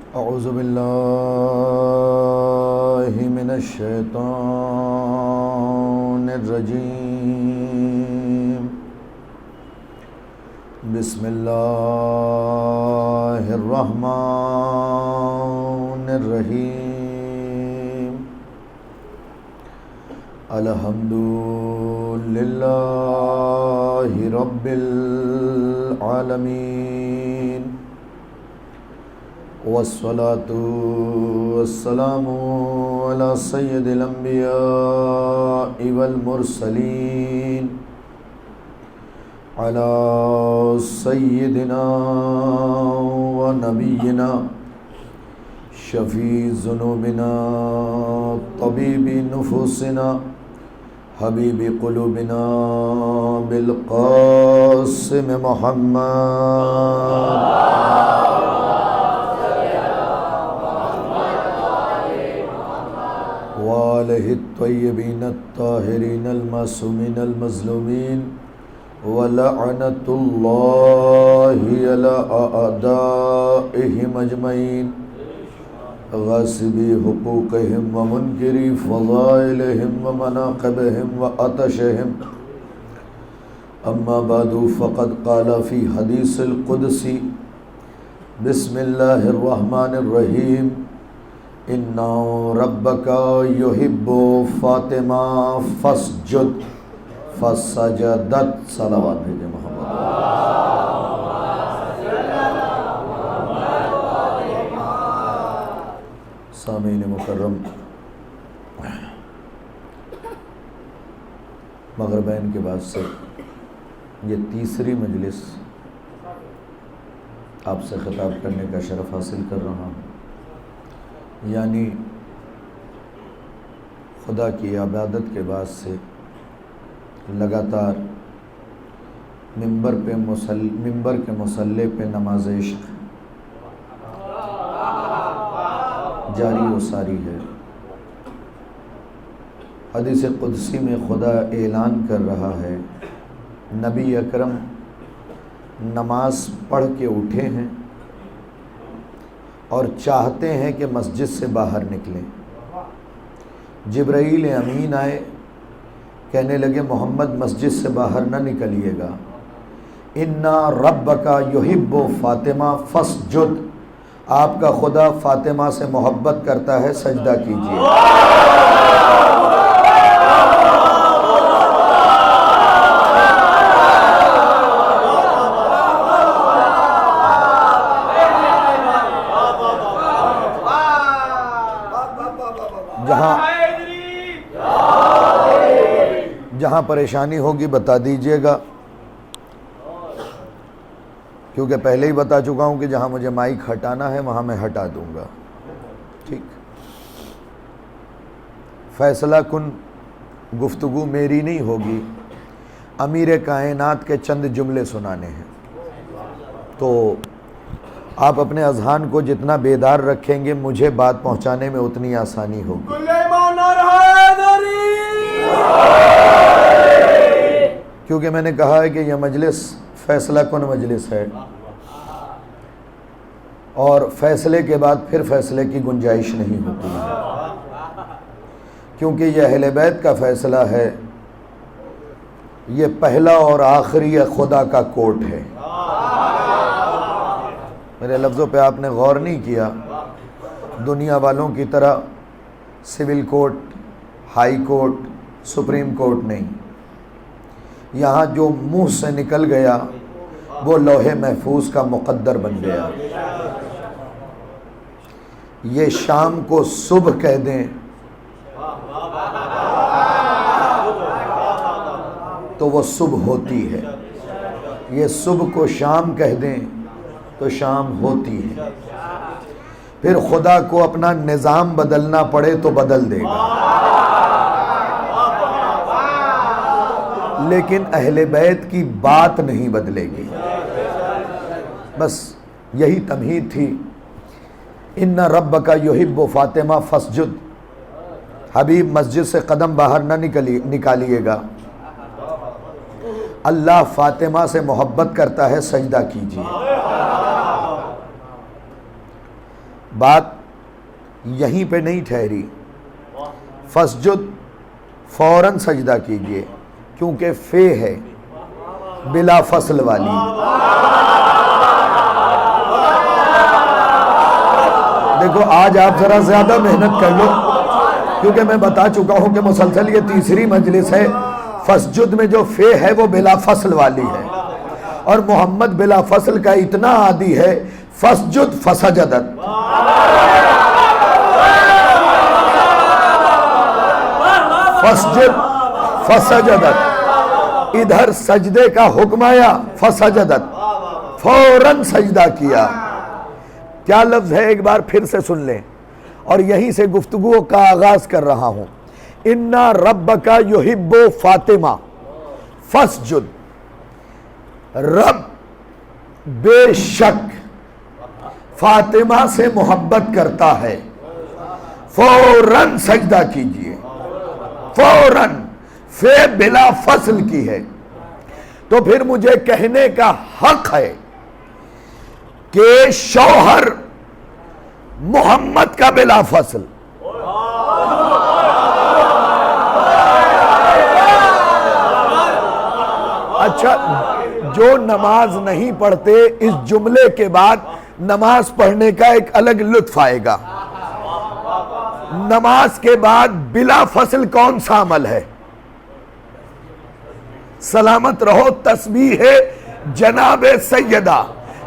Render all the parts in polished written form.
औज़ु बिल्लाहि मिनश शैतानिर रजीम। बिस्मिल्लाहिर रहमानिर रहीम। अल्हम्दुलिल्लाहि रब्बिल आलमीन। वस्सलातु वस्सलामु अला सय्यिदिल अंबियाइ वल मुरसलीन अला सय्यिदिना व नबिय्यिना शफ़ी ज़ुनूबिना तबीबी नुफूसिना हबीबी क़ुलूबिना बिल क़ासिम मुहम्मद वालिहि त्वय्यबीन अत्ताहिरीन अल-मासूमीन अल-मज़लूमीन व लअनतुल्लाहि अला अअदाइहिम अजमईन गासिबी हुकूक़िहिम व मुनकिरी फ़ज़ाइलिहिम व मनाक़िबिहिम व अतशिहिम। अम्मा बादु फ़क़द क़ाल फ़ी हदीसिल क़ुदसी बिस्मिल्लाहिर रहमानिर रहीम। इन्ना रब्बका युहिब्बु फ़ातिमा फ़स्जुद फ़सजदत। सलावत भेजे मोहम्मद। सामीन मुकर्रम, मग़रिबैन के बाद से ये तीसरी मजलिस आपसे ख़िताब करने का शरफ़ हासिल कर रहा हूँ। यानी खुदा की इबादत के बाद से लगातार मिंबर के मुसल्ले पे नमाज इश्क़ जारी व सारी है। हदीस क़ुदसी में खुदा ऐलान कर रहा है, नबी अकरम नमाज पढ़ के उठे हैं और चाहते हैं कि मस्जिद से बाहर निकलें। जिब्राईल अमीन आए, कहने लगे मोहम्मद मस्जिद से बाहर न निकलिएगा। इन्ना रब्बका युहिब्बु फ़ातिमा फ़स्जुद, आपका खुदा फ़ातिमा से मोहब्बत करता है, सजदा कीजिए। जहाँ परेशानी होगी बता दीजिएगा, क्योंकि पहले ही बता चुका हूँ कि जहाँ मुझे माइक हटाना है वहाँ मैं हटा दूँगा। ठीक, फैसला कुन गुफ्तगू मेरी नहीं होगी, अमीर कायनात के चंद जुमले सुनाने हैं। तो आप अपने अज़हान को जितना बेदार रखेंगे मुझे बात पहुँचाने में उतनी आसानी होगी। क्योंकि मैंने कहा है कि यह मजलिस फ़ैसला कुन मजलिस है और फ़ैसले के बाद फिर फ़ैसले की गुंजाइश नहीं होती है, क्योंकि यह अहले बैत का फ़ैसला है। ये पहला और आखिरी खुदा का कोर्ट है। मेरे लफ्ज़ों पे आपने गौर नहीं किया। दुनिया वालों की तरह civil court, high court, supreme court नहीं। यहाँ जो मुंह से निकल गया वो लौहे महफूज का मुक़द्दर बन गया। ये शाम को सुबह कह दें तो वो सुबह होती है, ये सुबह को शाम कह दें तो शाम होती है। फिर खुदा को अपना निज़ाम बदलना पड़े तो बदल देगा, लेकिन अहले बैत की बात नहीं बदलेगी। बस यही तमहीद थी। इन्ना रब्बका युहिब्बु फ़ातिमा फ़स्जुद, हबीब मस्जिद से कदम बाहर न निकालिएगा। अल्लाह फ़ातिमा से मोहब्बत करता है, सजदा कीजिए। बात यहीं पे नहीं ठहरी, फसजुद फौरन सजदा कीजिए, क्योंकि फे है बिला फसल वाली। देखो आज आप जरा ज्यादा मेहनत कर लो, क्योंकि मैं बता चुका हूं कि मुसलसल ये तीसरी मजलिस है। फसजुद में जो फे है वो बिला फसल वाली है, और मोहम्मद बिला फसल का इतना आदी है, फसजुद फसजदत। फसजुद फसजदत, इधर सजदे का हुक्म आया, फसजदत फौरन सजदा किया। क्या लफ्ज है, एक बार फिर से सुन लें, और यहीं से गुफ्तगू का आगाज कर रहा हूं। इन्ना रब्बका युहिब्बु फातिमा फसजुद, रब बेशक फातिमा से मोहब्बत करता है, फौरन सजदा कीजिए। फौरन फे बिला फसल की है, तो फिर मुझे कहने का हक है कि शौहर मोहम्मद का बिला फसल। अच्छा, जो नमाज नहीं पढ़ते, इस जुमले के बाद नमाज पढ़ने का एक अलग लुत्फ आएगा। नमाज के बाद बिला फसल कौन सा अमल है? सलामत रहो तस्बीह है जनाबे सैयदा,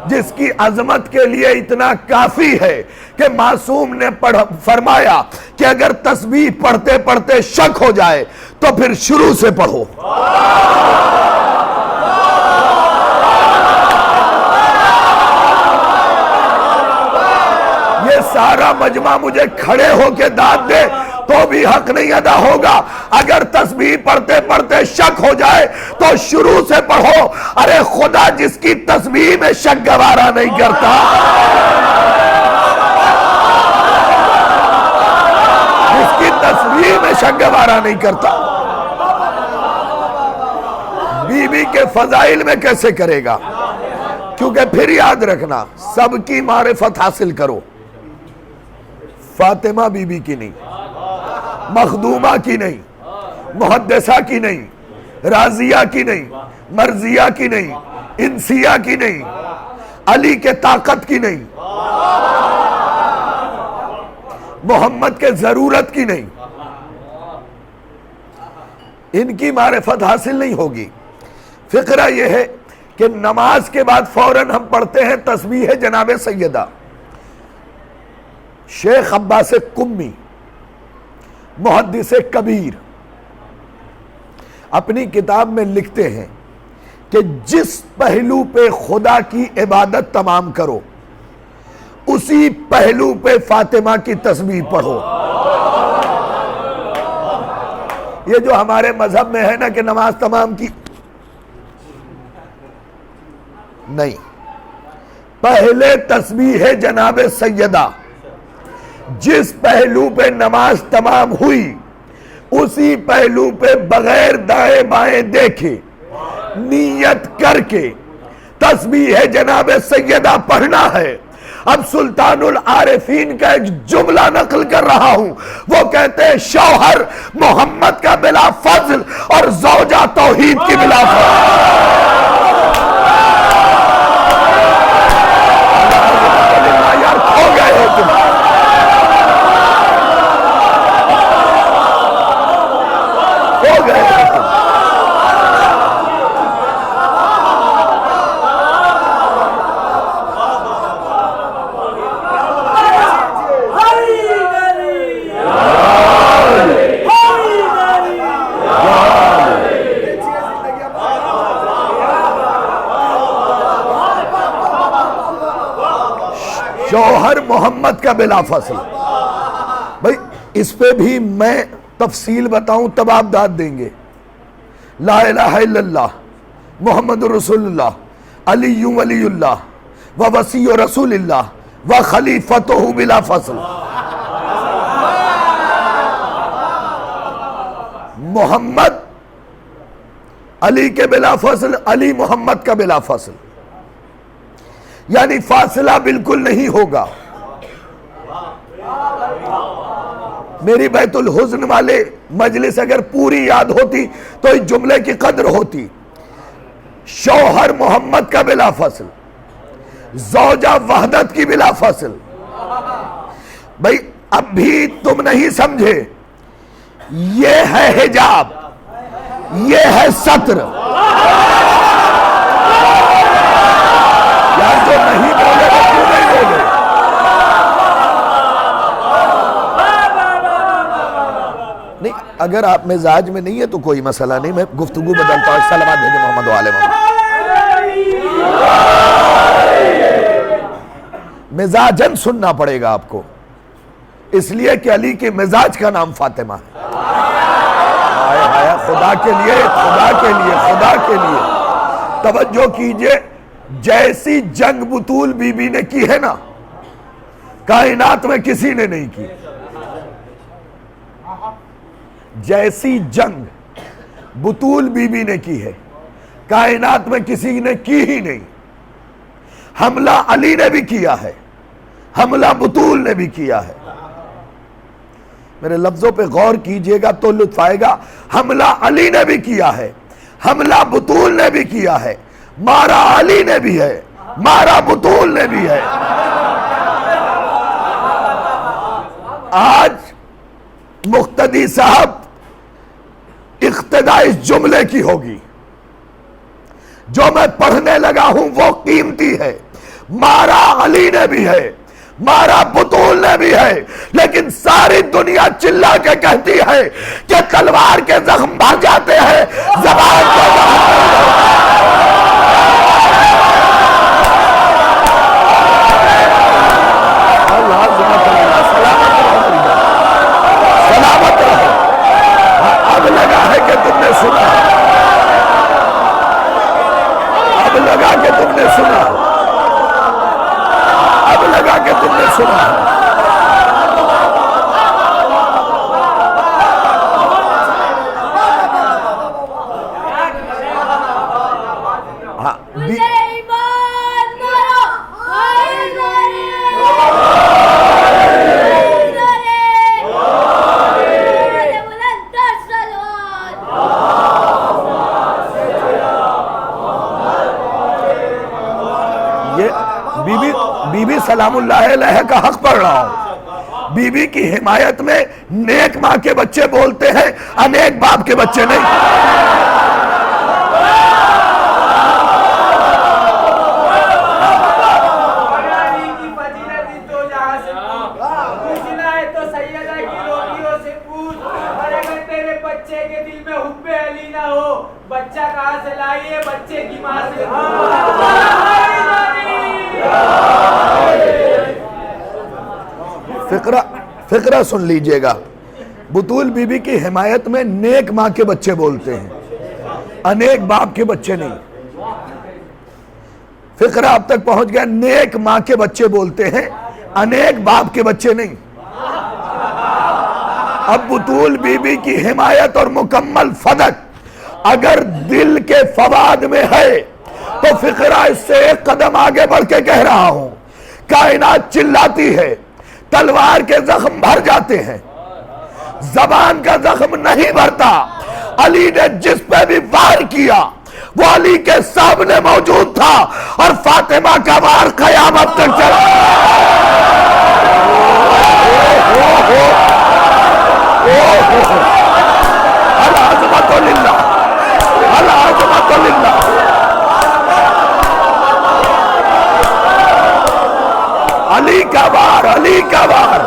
जिसकी अजमत के लिए इतना काफी है कि मासूम ने फरमाया कि अगर तस्बीह पढ़ते पढ़ते शक हो जाए तो फिर शुरू से पढ़ो। ये सारा मजमा मुझे खड़े होके दाद दे तो भी हक नहीं अदा होगा। अगर तस्बीह पढ़ते पढ़ते शक हो जाए तो शुरू से पढ़ो। अरे खुदा जिसकी तस्बीह में शक गवारा नहीं करता, जिसकी तस्बीह में शक गवारा नहीं करता, बीबी के फजाइल में कैसे करेगा? क्योंकि फिर याद रखना, सबकी मारिफत हासिल करो, फातिमा बीबी की नहीं, मखदूमा की नहीं, मुहद्दिसा की नहीं, राजिया की नहीं, मर्जिया की नहीं, इंसिया की नहीं, अली के ताकत की नहीं, मोहम्मद के जरूरत की नहीं। इनकी मारिफत हासिल नहीं होगी। फिक्रा यह है कि नमाज के बाद फौरन हम पढ़ते हैं तस्बीह जनाबे सैयदा। शेख अब्बास कुम्मी मुहद्दिस कबीर अपनी किताब में लिखते हैं कि जिस पहलू पे खुदा की इबादत तमाम करो, उसी पहलू पे फातिमा की तस्बीह पढ़ो। ये जो हमारे मजहब में है ना कि नमाज तमाम की, नहीं, पहले तस्बीह है जनाबे सैयदा। जिस पहलू पे नमाज तमाम हुई, उसी पहलू पे बगैर दाएं बाएं देखे नियत करके तस्बीह है जनाबे सैयदा पढ़ना है। अब सुल्तानुल आरिफीन का एक जुमला नकल कर रहा हूं। वो कहते हैं शौहर मोहम्मद का बिला फजल और जौजा तौहीद की बिला फजल। यार खो गए हो तुम, हो गए हो तुम। शौहर मोहम्मद का बिला फसल। भाई इस पे भी मैं तफसील बताऊं तब आप दाद देंगे। ला इलाहा इल्लल्लाह मुहम्मदुर रसूलुल्लाह अलीयु वलीयुल्लाह व वसीयु रसूलिल्लाह व खलीफतुहु बिला फसल। मोहम्मद अली के बिला फसल, अली मोहम्मद का बिला फसल, यानी फासला बिल्कुल नहीं होगा। मेरी बैतुल हुज़्न वाले मजलिस अगर पूरी याद होती तो इस जुमले की कद्र होती। शौहर मोहम्मद का बिला फसल, ज़ौजा वहदत की बिला फसल। भाई अब भी तुम नहीं समझे, ये है हिजाब, ये है सत्र। यार जो नहीं बोले वो क्यों नहीं बोले? नहीं, अगर आप मिजाज में नहीं है तो कोई मसला नहीं, मैं गुफ्तगू बदलता हूँ। सलावत भेजे मोहम्मद वाले मोहम्मद। मिजाजन सुनना पड़ेगा आपको, इसलिए कि अली के मिजाज का नाम फातिमा है। आया आया, खुदा के लिए, खुदा के लिए, खुदा के लिए तवज्जो कीजिए। जैसी जंग बुतूल बीबी ने की है ना, कायनात में किसी ने नहीं की। जैसी जंग बुतूल बीबी ने की है, कायनात में किसी ने की ही नहीं। हमला अली ने भी किया है, हमला बुतूल ने भी किया है। मेरे लफ्जों पे गौर कीजिएगा तो लुत्फ आएगा। हमला अली ने भी किया है, हमला बुतूल ने भी किया है, मारा अली ने भी है, मारा बुतूल ने भी है। आज मुख्तदी साहब इख्तिदा इस जुमले की होगी। जो मैं पढ़ने लगा हूं वो कीमती है। मारा अली ने भी है, मारा बुतूल ने भी है, लेकिन सारी दुनिया चिल्ला के कहती है कि तलवार के जख्म भर जाते हैं, ज़बान के सलामत रहो। अब लगा है कि तुमने सुना, अब लगा कि तुमने सुना, अब लगा कि तुमने सुना। हाँ, बीबी सलामुल्लाह अलैहा का हक पढ़ रहा हूं। बीबी की हिमायत में नेक मां के बच्चे बोलते हैं, अनेक बाप के बच्चे नहीं। बच्चे के दिल में हुब्बे अली ना हो, बच्चा कहां से लाइए, बच्चे की मां से। फिक्रा सुन लीजिएगा। बुतूल बीबी की हिमायत में नेक मां के बच्चे बोलते हैं, अनेक बाप के बच्चे नहीं। फिक्रा अब तक पहुंच गया। नेक मां के बच्चे बोलते हैं, अनेक बाप के बच्चे नहीं। अब बुतूल बीबी की हिमायत और मुकम्मल फदक अगर दिल के फवाद में है तो फिक्रा इससे एक कदम आगे बढ़ के कह रहा हूं। कायनात चिल्लाती है, तलवार के जख्म भर जाते हैं, जबान का जख्म नहीं भरता। अली ने जिस पे भी वार किया वो अली के सामने मौजूद था, और फातिमा का वार कयामत तक चला। अल अज़मतु लिल्लाह, अल अज़मतु लिल्लाह। अली का वार, अली का वार।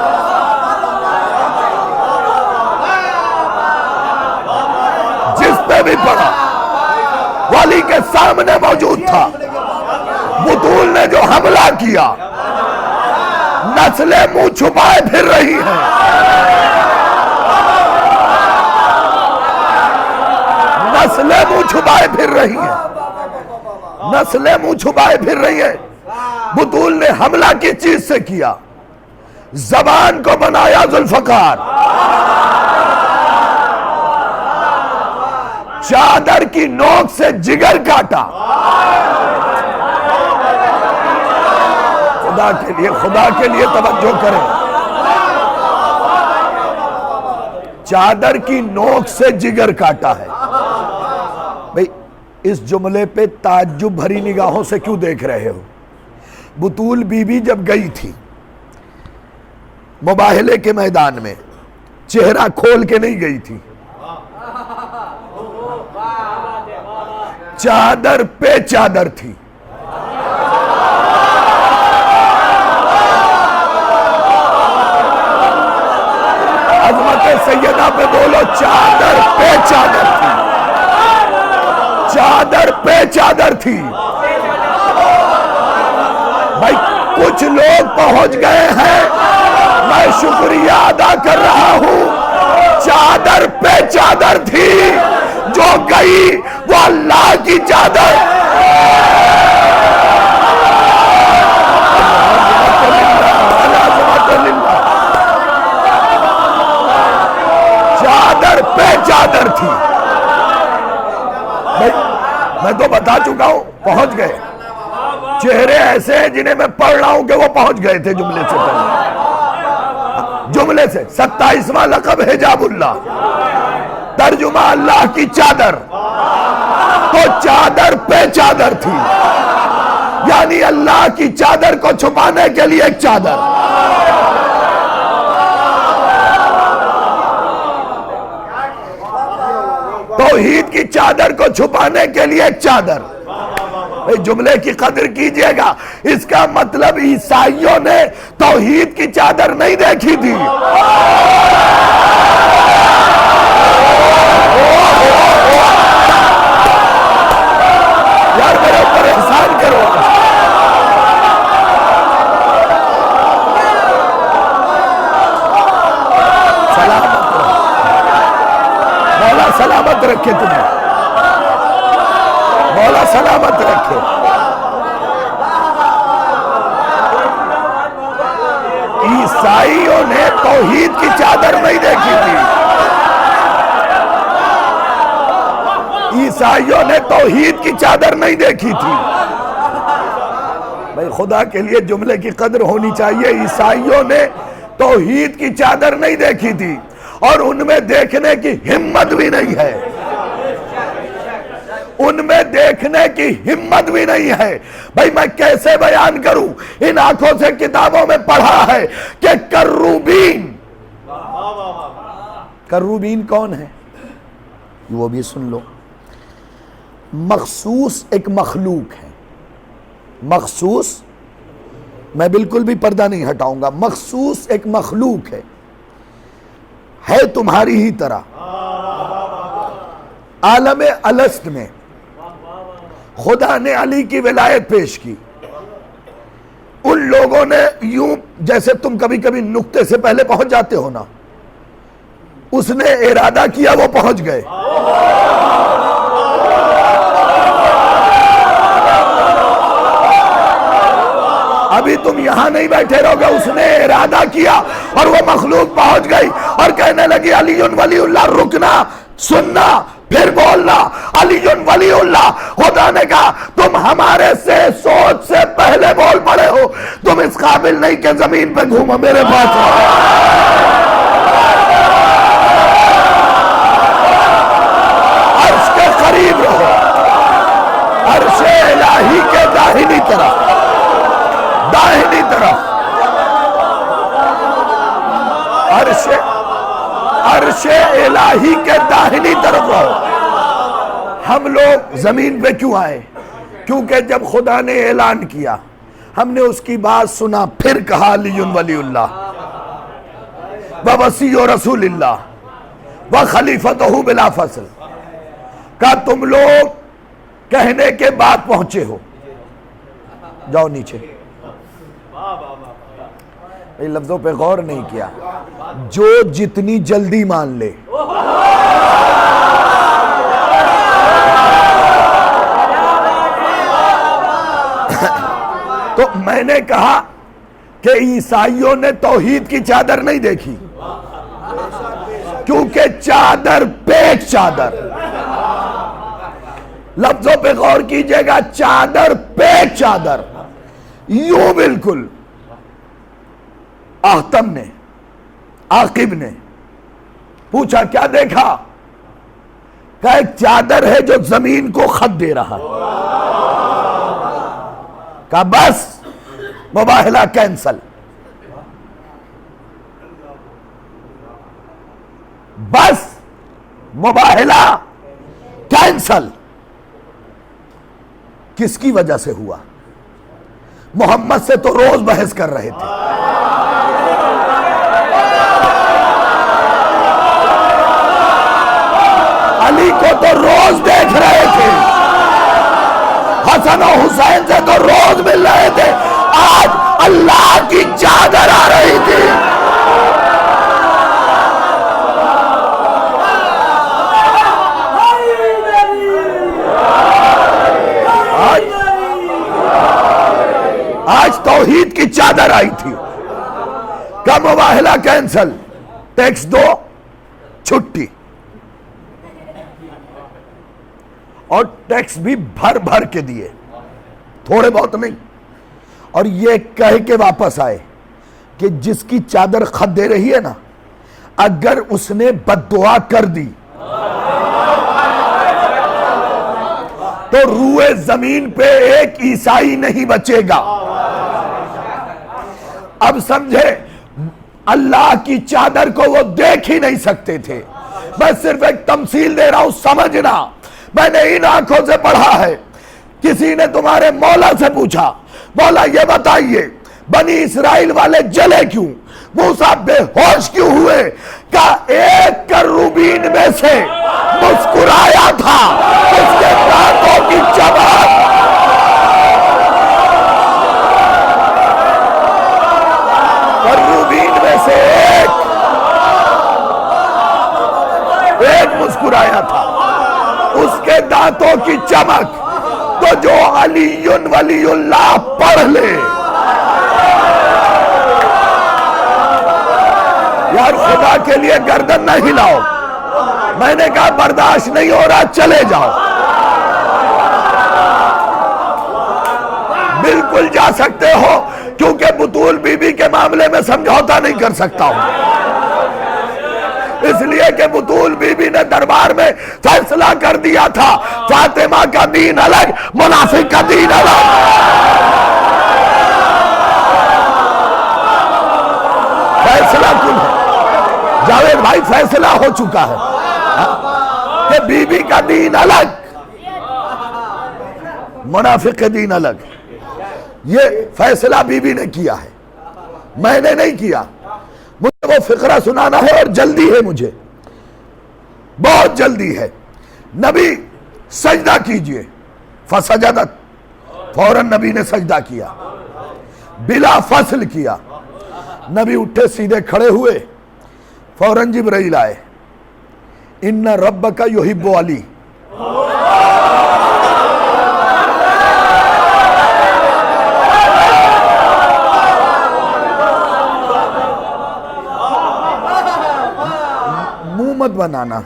जिस पे भी पड़ा वो अली के सामने मौजूद था। बुतूल ने जो हमला किया, नस्लें मुंह छुपाए फिर रही हैं। नस्लें मुंह छुपाए फिर रही हैं, नस्लें मुंह छुपाए फिर रही हैं। बुतूल ने हमला किस चीज से किया? जबान को बनाया जुल्फकार, चादर की नोक से जिगर काटा। खुदा के लिए तवज्जो करें। चादर की नोक से जिगर काटा है। भाई इस जुमले पे ताज्जुब भरी निगाहों से क्यों देख रहे हो? बुतूल बीबी जब गई थी मुबाहले के मैदान में, चेहरा खोल के नहीं गई थी, चादर पे चादर थी। अज़मत सैयदा पे बोलो, चादर पे चादर थी, चादर पे चादर थी। भाई कुछ लोग पहुंच गए हैं, मैं शुक्रिया अदा कर रहा हूं। चादर पे चादर थी, जो गई वो अल्लाह की चादर। चादर पे चादर थी। मैं तो बता चुका हूं, पहुंच गए। चेहरे ऐसे हैं जिन्हें मैं पढ़ रहा हूं कि वो पहुंच गए थे जुमले से पहले। जुमले से 27वां लक़ब हिजाबुल्लाह, तर्जुमा अल्लाह की चादर। तो चादर पे चादर थी, यानी अल्लाह की चादर को छुपाने के लिए एक चादर। तौहीद की चादर को छुपाने के लिए एक चादर। जुमले की कदर कीजिएगा। इसका मतलब ईसाइयों ने तौहीद की चादर नहीं देखी थी। यार मेरे ऊपर एहसान करो। सलामत रहो, मौला सलामत रखे तुम्हें, मौला सलामत रखे। ईसाइयों ने तौहीद की चादर नहीं देखी थी। ईसाइयों ने तौहीद की चादर नहीं देखी थी। भाई खुदा के लिए जुमले की कदर होनी चाहिए। ईसाइयों ने तौहीद की चादर नहीं देखी थी और उनमें देखने की हिम्मत भी नहीं है। उनमें देखने की हिम्मत भी नहीं है। भाई मैं कैसे बयान करूं? इन आंखों से किताबों में पढ़ा है कि कर्रूबीन, कर्रूबीन कौन है वो भी सुन लो। मखसूस एक मखलूक है। मखसूस, मैं बिल्कुल भी पर्दा नहीं हटाऊंगा, मखसूस एक मखलूक है तुम्हारी ही तरह। आलम अलस्त में खुदा ने अली की विलायत पेश की। उन लोगों ने यूं, जैसे तुम कभी कभी नुक्ते से पहले पहुंच जाते हो ना, उसने इरादा किया, वो पहुंच गए। अभी तुम यहां नहीं बैठे रहोगे, उसने इरादा किया और वो मखलूक पहुंच गई और कहने लगी अलीयुन वलीउल्लाह, रुकना, सुनना, फिर बोलना, अलीयुन वलीउल्लाह। खुदा ने कहा तुम हमारे से सोच से पहले बोल पड़े हो, तुम इस काबिल नहीं कि जमीन पे घूमो, मेरे पास आओ। अर्श के करीब रहो, अर्श इलाही के दाहिनी तरफ, दाहिनी तरफ अर्श इलाही के दाहिनी तरफ रहो। हम लोग जमीन पे क्यों आए? क्योंकि जब खुदा ने ऐलान किया, हमने उसकी बात सुना, फिर कहा अलीयुन वलीउल्लाह व वसीय्यु रसूलिल्लाह व खलीफतहु बिला फसल। का तुम लोग कहने के बाद पहुंचे हो, जाओ नीचे। लफ्जों पे गौर नहीं किया। जो जितनी जल्दी मान ले, तो मैंने कहा कि ईसाइयों ने तौहीद की चादर नहीं देखी, क्योंकि चादर पे चादर। लफ्जों पे गौर कीजिएगा, चादर पे चादर। यूं बिल्कुल आखतम ने, आकिब ने पूछा क्या देखा? कहा एक चादर है जो जमीन को खत दे रहा है। कहा बस मुबाहिला कैंसल, बस मुबाहिला कैंसल। किसकी वजह से हुआ? मोहम्मद से तो रोज बहस कर रहे थे, अली को तो रोज देख रहे थे, हसन और हुसैन से तो रोज मिल रहे थे। आज अल्लाह की चादर आ रही थी। आज तौहीद की चादर आई थी। का मुबाहिला कैंसल, टैक्स दो, छुट्टी, और टैक्स भी भर भर के दिए, थोड़े बहुत नहीं। और ये कह के वापस आए कि जिसकी चादर खत दे रही है ना, अगर उसने बद्दुआ कर दी तो रूए जमीन पे एक ईसाई नहीं बचेगा। अब समझे, अल्लाह की चादर को वो देख ही नहीं सकते थे। मैं सिर्फ एक तमसील दे रहा हूं, समझना। मैंने इन आंखों से पढ़ा है। किसी ने तुम्हारे मौला से पूछा, मौला ये बताइए बनी इस्राइल वाले जले क्यों, मूसा बेहोश क्यों हुए? का एक करूबीन में से मुस्कुराया था, उसके दांतों की चमक करूबीन में से एक मुस्कुराया था, उसके दांतों की चमक। तो जो अलीयुन वलीउल्लाह पढ़ ले, यार खुदा के लिए गर्दन न हिलाओ। मैंने कहा बर्दाश्त नहीं हो रहा, चले जाओ। बिल्कुल जा सकते हो, क्योंकि बुतूल बीबी के मामले में समझौता नहीं कर सकता हूं, इसलिए कि बुतूल बीबी ने दरबार में फैसला कर दिया था, फातिमा का दीन अलग, मुनाफिक का दीन अलग। फैसला कुल है जावेद भाई, फैसला हो चुका है कि बीबी का दीन अलग, मुनाफिक का दीन अलग। ये फैसला बीबी ने किया है, मैंने नहीं किया। मुझे वो फिक्रा सुनाना है और जल्दी है, मुझे बहुत जल्दी है। नबी सजदा कीजिए, फसजदत, फौरन नबी ने सजदा किया, बिला फसल किया। नबी उठे, सीधे खड़े हुए, फौरन जिब्राइल आए, इन्ना रब्बका युहिब्बु अली। मुंह मत बनाना,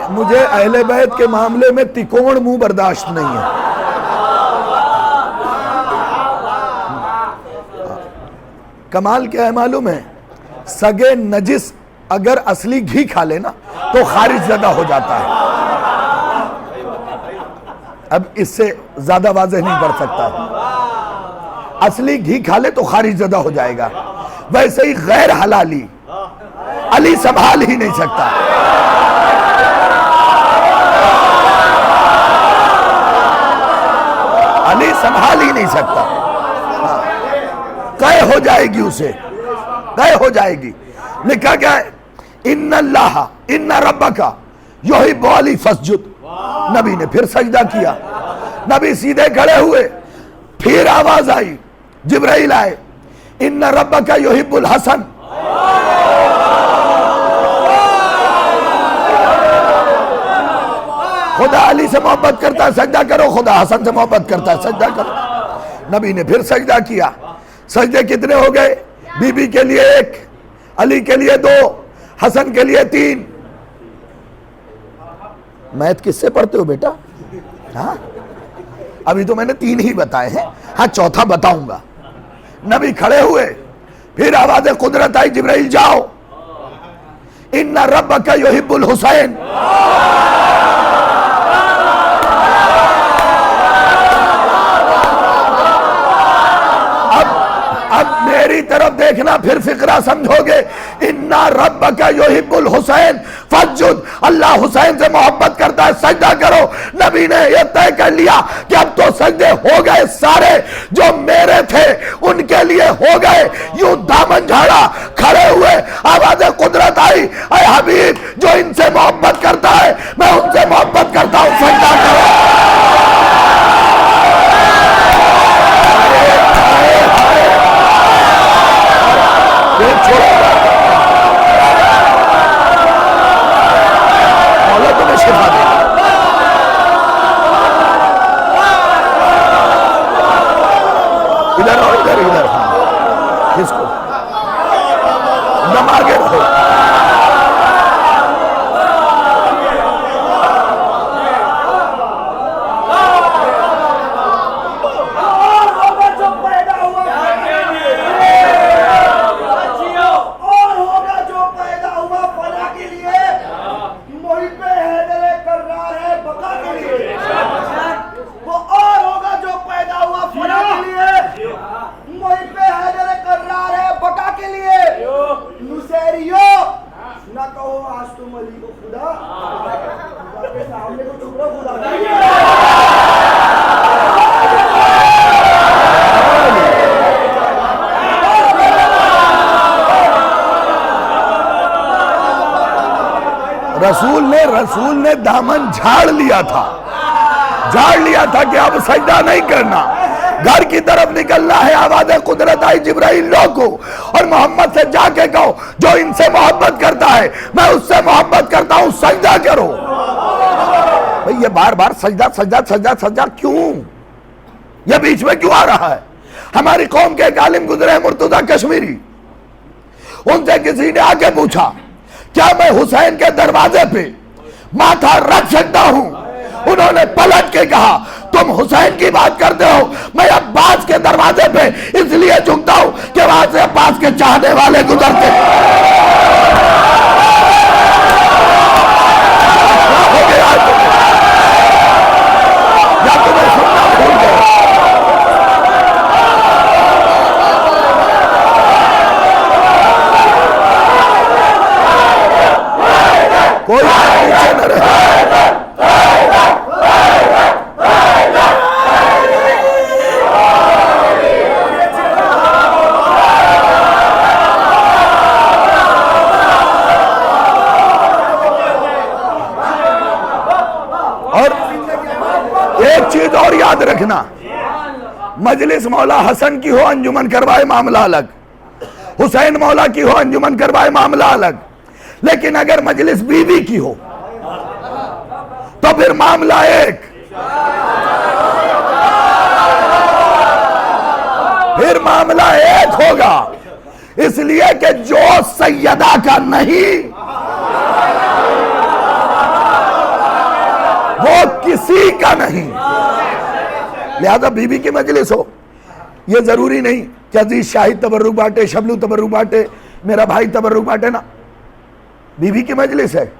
मुझे अहले बैत के मामले में तिकोण मुंह बर्दाश्त नहीं है। कमाल क्या है मालूम है? सगे नजिस अगर असली घी खा लेना तो खारिज ज़दा हो जाता है। अब इससे ज्यादा वाज़ेह नहीं कर सकता। असली घी खा ले तो खारिज ज़दा हो जाएगा, वैसे ही गैर हलाली अली संभाल ही नहीं सकता। अली संभाल ही नहीं सकता, तय हो जाएगी, उसे तय हो जाएगी। लिखा गया है इन्नल्लाह इन्ना रब्बका युहिब्बु अली फस्जुद। नबी ने फिर सजदा किया, नबी सीधे खड़े हुए, फिर आवाज आई, जिब्राइल आए, इन्ना रब्बका युहिब्बुल हसन। खुदा अली से मोहब्बत करता है, सजदा करो। खुदा हसन से मोहब्बत करता है, सजदा करो। नबी ने फिर सजदा किया। सजदे कितने हो गए? बीबी के लिए 1, अली के लिए 2, हसन के लिए 3। मैथ किससे पढ़ते हो बेटा? हाँ, अभी तो मैंने 3 ही बताए हैं, हाँ चौथा बताऊंगा। नबी खड़े हुए, फिर आवाज़ कुदरत आई, जिब्राइल जाओ। इन्ना रब्बका युहिब्बुल हुसैन। अब मेरी तरफ देखना, फिर फिक्रा समझोगे। इन्ना रब्बका युहिब्बुल हुसैन फज्जुद, अल्लाह हुसैन से मोहब्बत करता है, सजदा करो। नबी ने यह तय कर लिया कि अब तो सजदे हो गए सारे, जो मेरे थे उनके लिए हो गए। यूं दामन झाड़ा खड़े हुए, आवाज कुदरत आई, ऐ हबीब जो इनसे मोहब्बत करता है मैं उनसे मोहब्बत करता हूं, सजदा करो। मौला तुम्हें शिफा दे। इधर आओ, इधर इधर। हाँ, किसको दम आगे रहो। रसूल ने दामन झाड़ लिया था कि अब सजदा नहीं करना, घर की तरफ निकलना है। आवाज कुदरत आई, जिब्राइल लो को, और मोहम्मद से जाके कहो जो इनसे मोहब्बत करता है मैं उससे मोहब्बत करता हूं, सजदा करो। भाई ये बार बार सजदा सजदा सजदा सजदा क्यों? ये बीच में क्यों आ रहा है? हमारी कौम के एक आलिम गुजरे हैं, मुर्तजा कश्मीरी, उनसे किसी ने आके पूछा क्या मैं हुसैन के दरवाजे पे माथा रख सकता हूं? उन्होंने पलट के कहा तुम हुसैन की बात करते हो, मैं अब्बास के दरवाजे पे इसलिए झुकता हूं कि वहां से अब्बास के चाहने वाले गुजरते। हो गया या तुम्हें सुनना भूल गए? कोई पीछे न रहे। और एक चीज और याद रखना, मजलिस मौला हसन की हो अंजुमन करवाए मामला अलग, हुसैन मौला की हो अंजुमन करवाए मामला अलग, लेकिन अगर मजलिस बीवी की हो तो फिर मामला एक, फिर मामला एक होगा। इसलिए कि जो सैयदा का नहीं वो किसी का नहीं। लिहाजा बीबी की मजलिस हो, ये जरूरी नहीं कि अजीज शाहिद तबर्रुक बांटे, शबलू तबर्रुक बांटे, मेरा भाई तबर्रुक बांटे ना। बीबी की मजलिस है,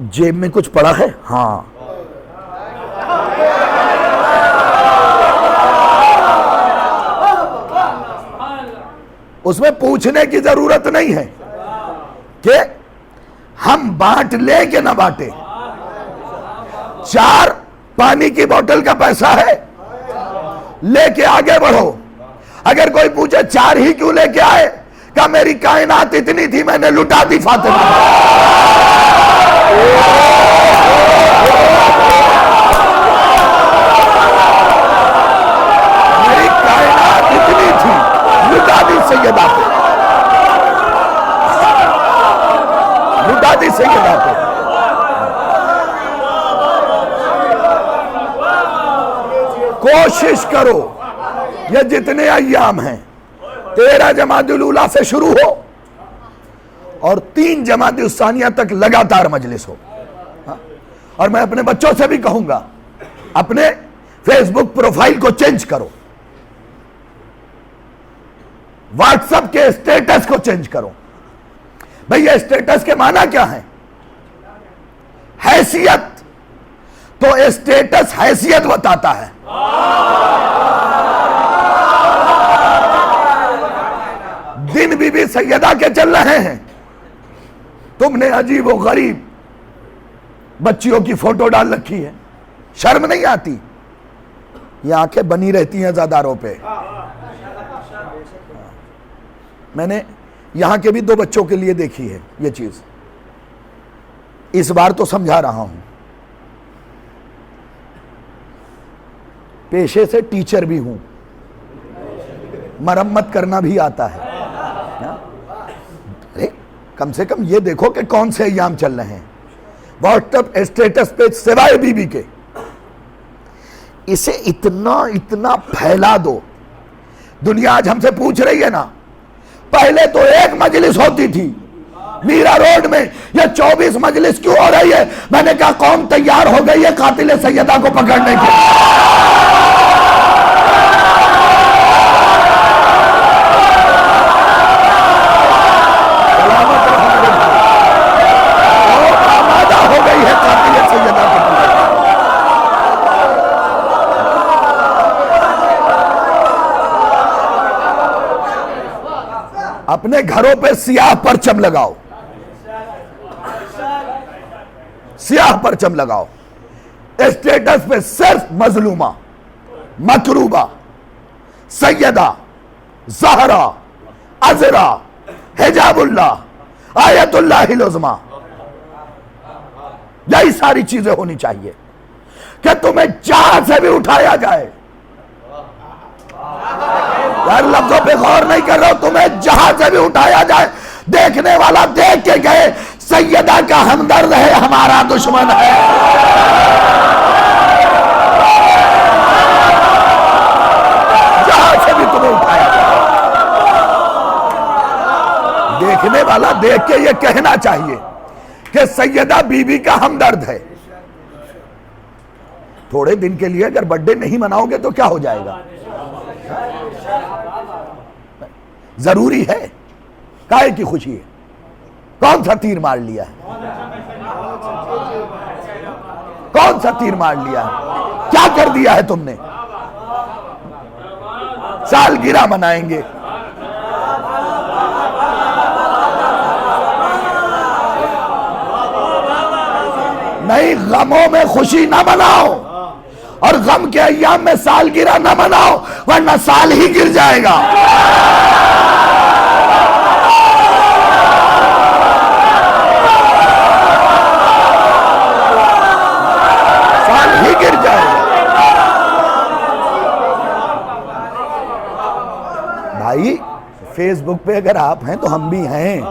जेब में कुछ पड़ा है, हाँ उसमें पूछने की जरूरत नहीं है कि हम बांट ले कि ना बांटे। 4 पानी की बोतल का पैसा है, लेके आगे बढ़ो। अगर कोई पूछे 4 ही क्यों लेके आए, क्या मेरी कायनात इतनी थी मैंने लुटा दी फातिमा। मेरी कायनात इतनी थी लुटा दी सैयदा पे, लुटा दी सैयदा पे। कोशिश करो ये जितने अय्याम हैं 13 जमातुल उला से शुरू हो और 3 जमातुल सानिया तक लगातार मजलिस हो। हाँ? और मैं अपने बच्चों से भी कहूंगा अपने फेसबुक प्रोफाइल को चेंज करो, व्हाट्सएप के स्टेटस को चेंज करो। भाई ये स्टेटस के माना क्या है? हैसियत। तो स्टेटस हैसियत बताता है। दिन बीबी सैयदा के चल रहे हैं, तुमने अजीब व गरीब बच्चियों की फोटो डाल रखी है। शर्म नहीं आती? ये आंखें बनी रहती हैं ज़ादारों पे। मैंने यहां के भी 2 बच्चों के लिए देखी है ये चीज, इस बार तो समझा रहा हूं। पेशे से टीचर भी हूं, मरम्मत करना भी आता है। अरे कम से कम ये देखो कि कौन से अय्याम चल रहे हैं। व्हाट्सएप स्टेटस पे सिवाय बीबी के इसे इतना इतना फैला दो। दुनिया आज हमसे पूछ रही है ना, पहले तो एक मजलिस होती थी मीरा रोड में, ये 24 मजलिस क्यों हो रही है? मैंने कहा कौन तैयार हो गई है कातिल सैयदा को पकड़ने के लिए? आमादा हो गई है कातिल सैयदा को पकड़ने। अपने घरों पे सियाह परचम लगाओ, सियाह परचम लगाओ। स्टेटस पे सिर्फ मजलूमा, मकरूबा, सैयदा, ज़हरा, अज़रा, हिजाबुल्लाह, आयतुल्लाहिल उज़्मा, यही सारी चीजें होनी चाहिए कि तुम्हें जहां से भी उठाया जाए। यार लफ्जों पे गौर नहीं कर रहा हूं, तुम्हें जहां से भी उठाया जाए, देखने वाला देख के गए सैयदा का हमदर्द है, हमारा दुश्मन है। जहां से भी तुम्हें उठाया जाए, देखने वाला देख के ये कहना चाहिए कि सैयदा बीबी का हमदर्द है। थोड़े दिन के लिए अगर बर्थडे नहीं मनाओगे तो क्या हो जाएगा? जरूरी है? काहे की खुशी है? कौन सा तीर मार लिया है? कौन सा तीर मार लिया है? क्या कर दिया है तुमने? सालगिरह मनाएंगे, नहीं गमों में खुशी ना मनाओ, और गम के अय्याम में सालगिरह ना मनाओ, वरना साल ही गिर जाएगा। साल ही गिर जाएगा। भाई फेसबुक पे अगर आप हैं तो हम भी हैं,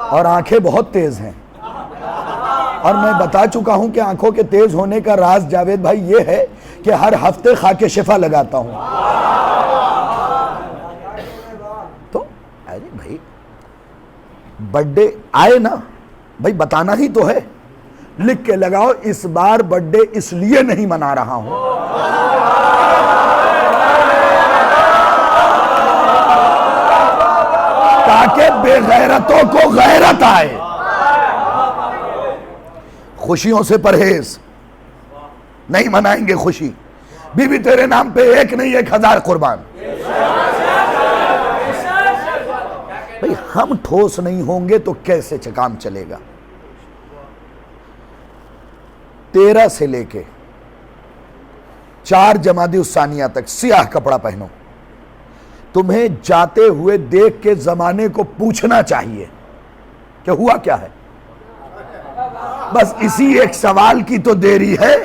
और आंखें बहुत तेज हैं। और मैं बता चुका हूं कि आंखों के तेज होने का राज जावेद भाई ये है कि हर हफ्ते खाके शिफा लगाता हूं। तो अरे भाई बर्थडे आए ना भाई, बताना ही तो है, लिख के लगाओ इस बार बर्थडे इसलिए नहीं मना रहा हूं ताकि बेगैरतों को गैरत आए। खुशियों से परहेज, नहीं मनाएंगे खुशी। बीबी तेरे नाम पे एक नहीं 1000 कुर्बान। भाई हम ठोस नहीं होंगे तो कैसे काम चलेगा? 13 से लेके 4 जमादी उस्सानिया तक सियाह कपड़ा पहनो। तुम्हें जाते हुए देख के जमाने को पूछना चाहिए कि हुआ क्या है। बस इसी एक सवाल की तो देरी है।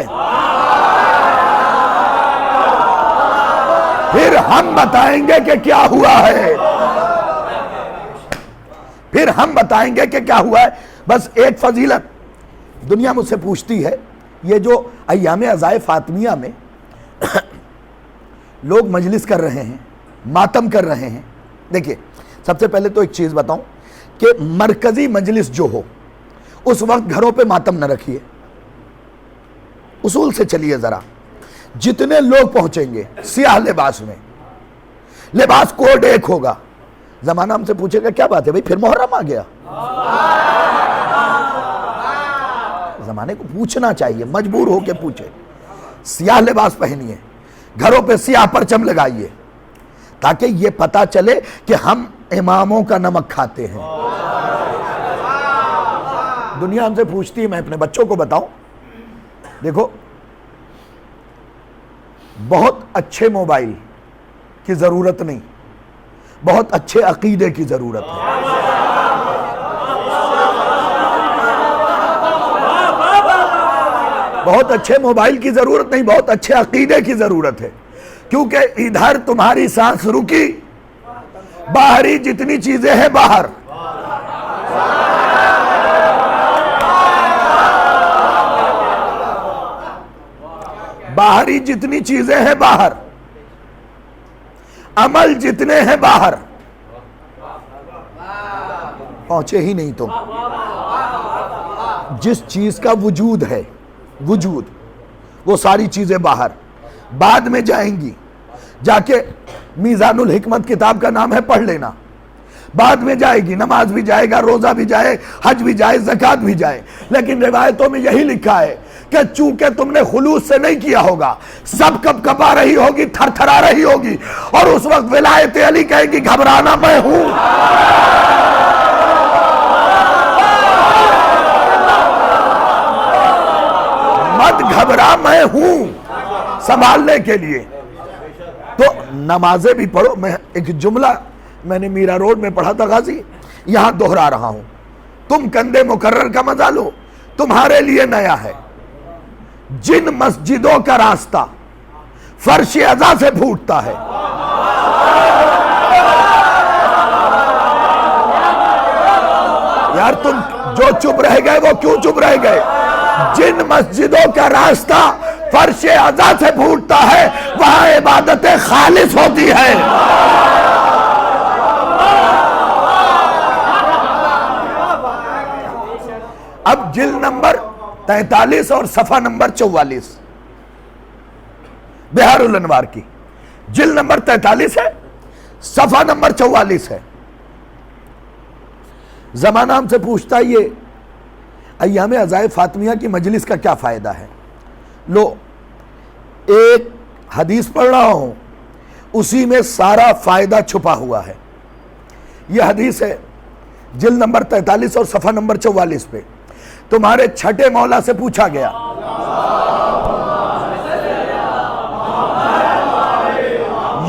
फिर हम बताएंगे कि क्या हुआ है, फिर हम बताएंगे कि क्या हुआ है। बस एक फजीलत दुनिया मुझसे पूछती है, ये जो अय्याम अज़ाए फातिमिया में लोग मजलिस कर रहे हैं, मातम कर रहे हैं। देखिए सबसे पहले तो एक चीज बताऊं कि मरकजी मजलिस जो हो उस वक्त घरों पे मातम न रखिए। उसूल से चलिए जरा। जितने लोग पहुंचेंगे सियाह लिबास में, लिबास कोड एक होगा, जमाना हमसे पूछेगा क्या बात है भाई, फिर मुहर्रम आ गया। जमाने को पूछना चाहिए, मजबूर होके पूछे। सियाह लिबास पहनिए, घरों पे सियाह परचम लगाइए, ताकि ये पता चले कि हम इमामों का नमक खाते हैं। दुनिया हमसे पूछती है, मैं अपने बच्चों को बताऊं, देखो बहुत अच्छे मोबाइल की जरूरत नहीं, बहुत अच्छे अकीदे की जरूरत है। बहुत अच्छे मोबाइल की जरूरत नहीं, बहुत अच्छे अकीदे की जरूरत है। क्योंकि इधर तुम्हारी सांस रुकी, बाहरी जितनी चीजें हैं बाहर, बाहरी जितनी चीजें हैं बाहर, अमल जितने हैं बाहर, पहुंचे ही नहीं तुम। जिस चीज का वजूद है, वजूद, वो सारी चीजें बाहर, बाद में जाएंगी। जाके मीज़ानुल हिकमत किताब का नाम है, पढ़ लेना, बाद में जाएगी। नमाज भी जाएगा, रोजा भी जाए, हज भी जाए, ज़कात भी जाए। लेकिन रिवायतों में यही लिखा है कि चूंकि तुमने खुलूस से नहीं किया होगा, सब कब कपा रही होगी, थरथरा रही होगी, और उस वक्त विलायत अली कहेगी घबराना मैं हूं। मत घबरा, मैं हूं संभालने के लिए। तो नमाजें भी पढ़ो। मैं एक जुमला मैंने मीरा रोड में पढ़ा था गाजी, यहां दोहरा रहा हूं। तुम कंधे मुकर्रर का मजा लो, तुम्हारे लिए नया है। जिन मस्जिदों का रास्ता फर्श अज़ा से फूटता है, यार तुम जो चुप रह गए वो क्यों चुप रह गए? जिन मस्जिदों का रास्ता फर्श अज़ा से फूटता है, वहां इबादतें खालिस होती है। अब जिल्द नंबर 43 और सफा नंबर 44 बिहारुल अनवार की जिल्द नंबर 43 है, सफा नंबर 44 है। जमाना हमसे पूछता है ये अय्याम अज़ाए फातिमिया की मजलिस का क्या फायदा है। लो, एक हदीस पढ़ रहा हूं, उसी में सारा फायदा छुपा हुआ है। यह हदीस है जिल्द नंबर 43 और सफा नंबर 44 पे। तुम्हारे छठे मौला से पूछा गया,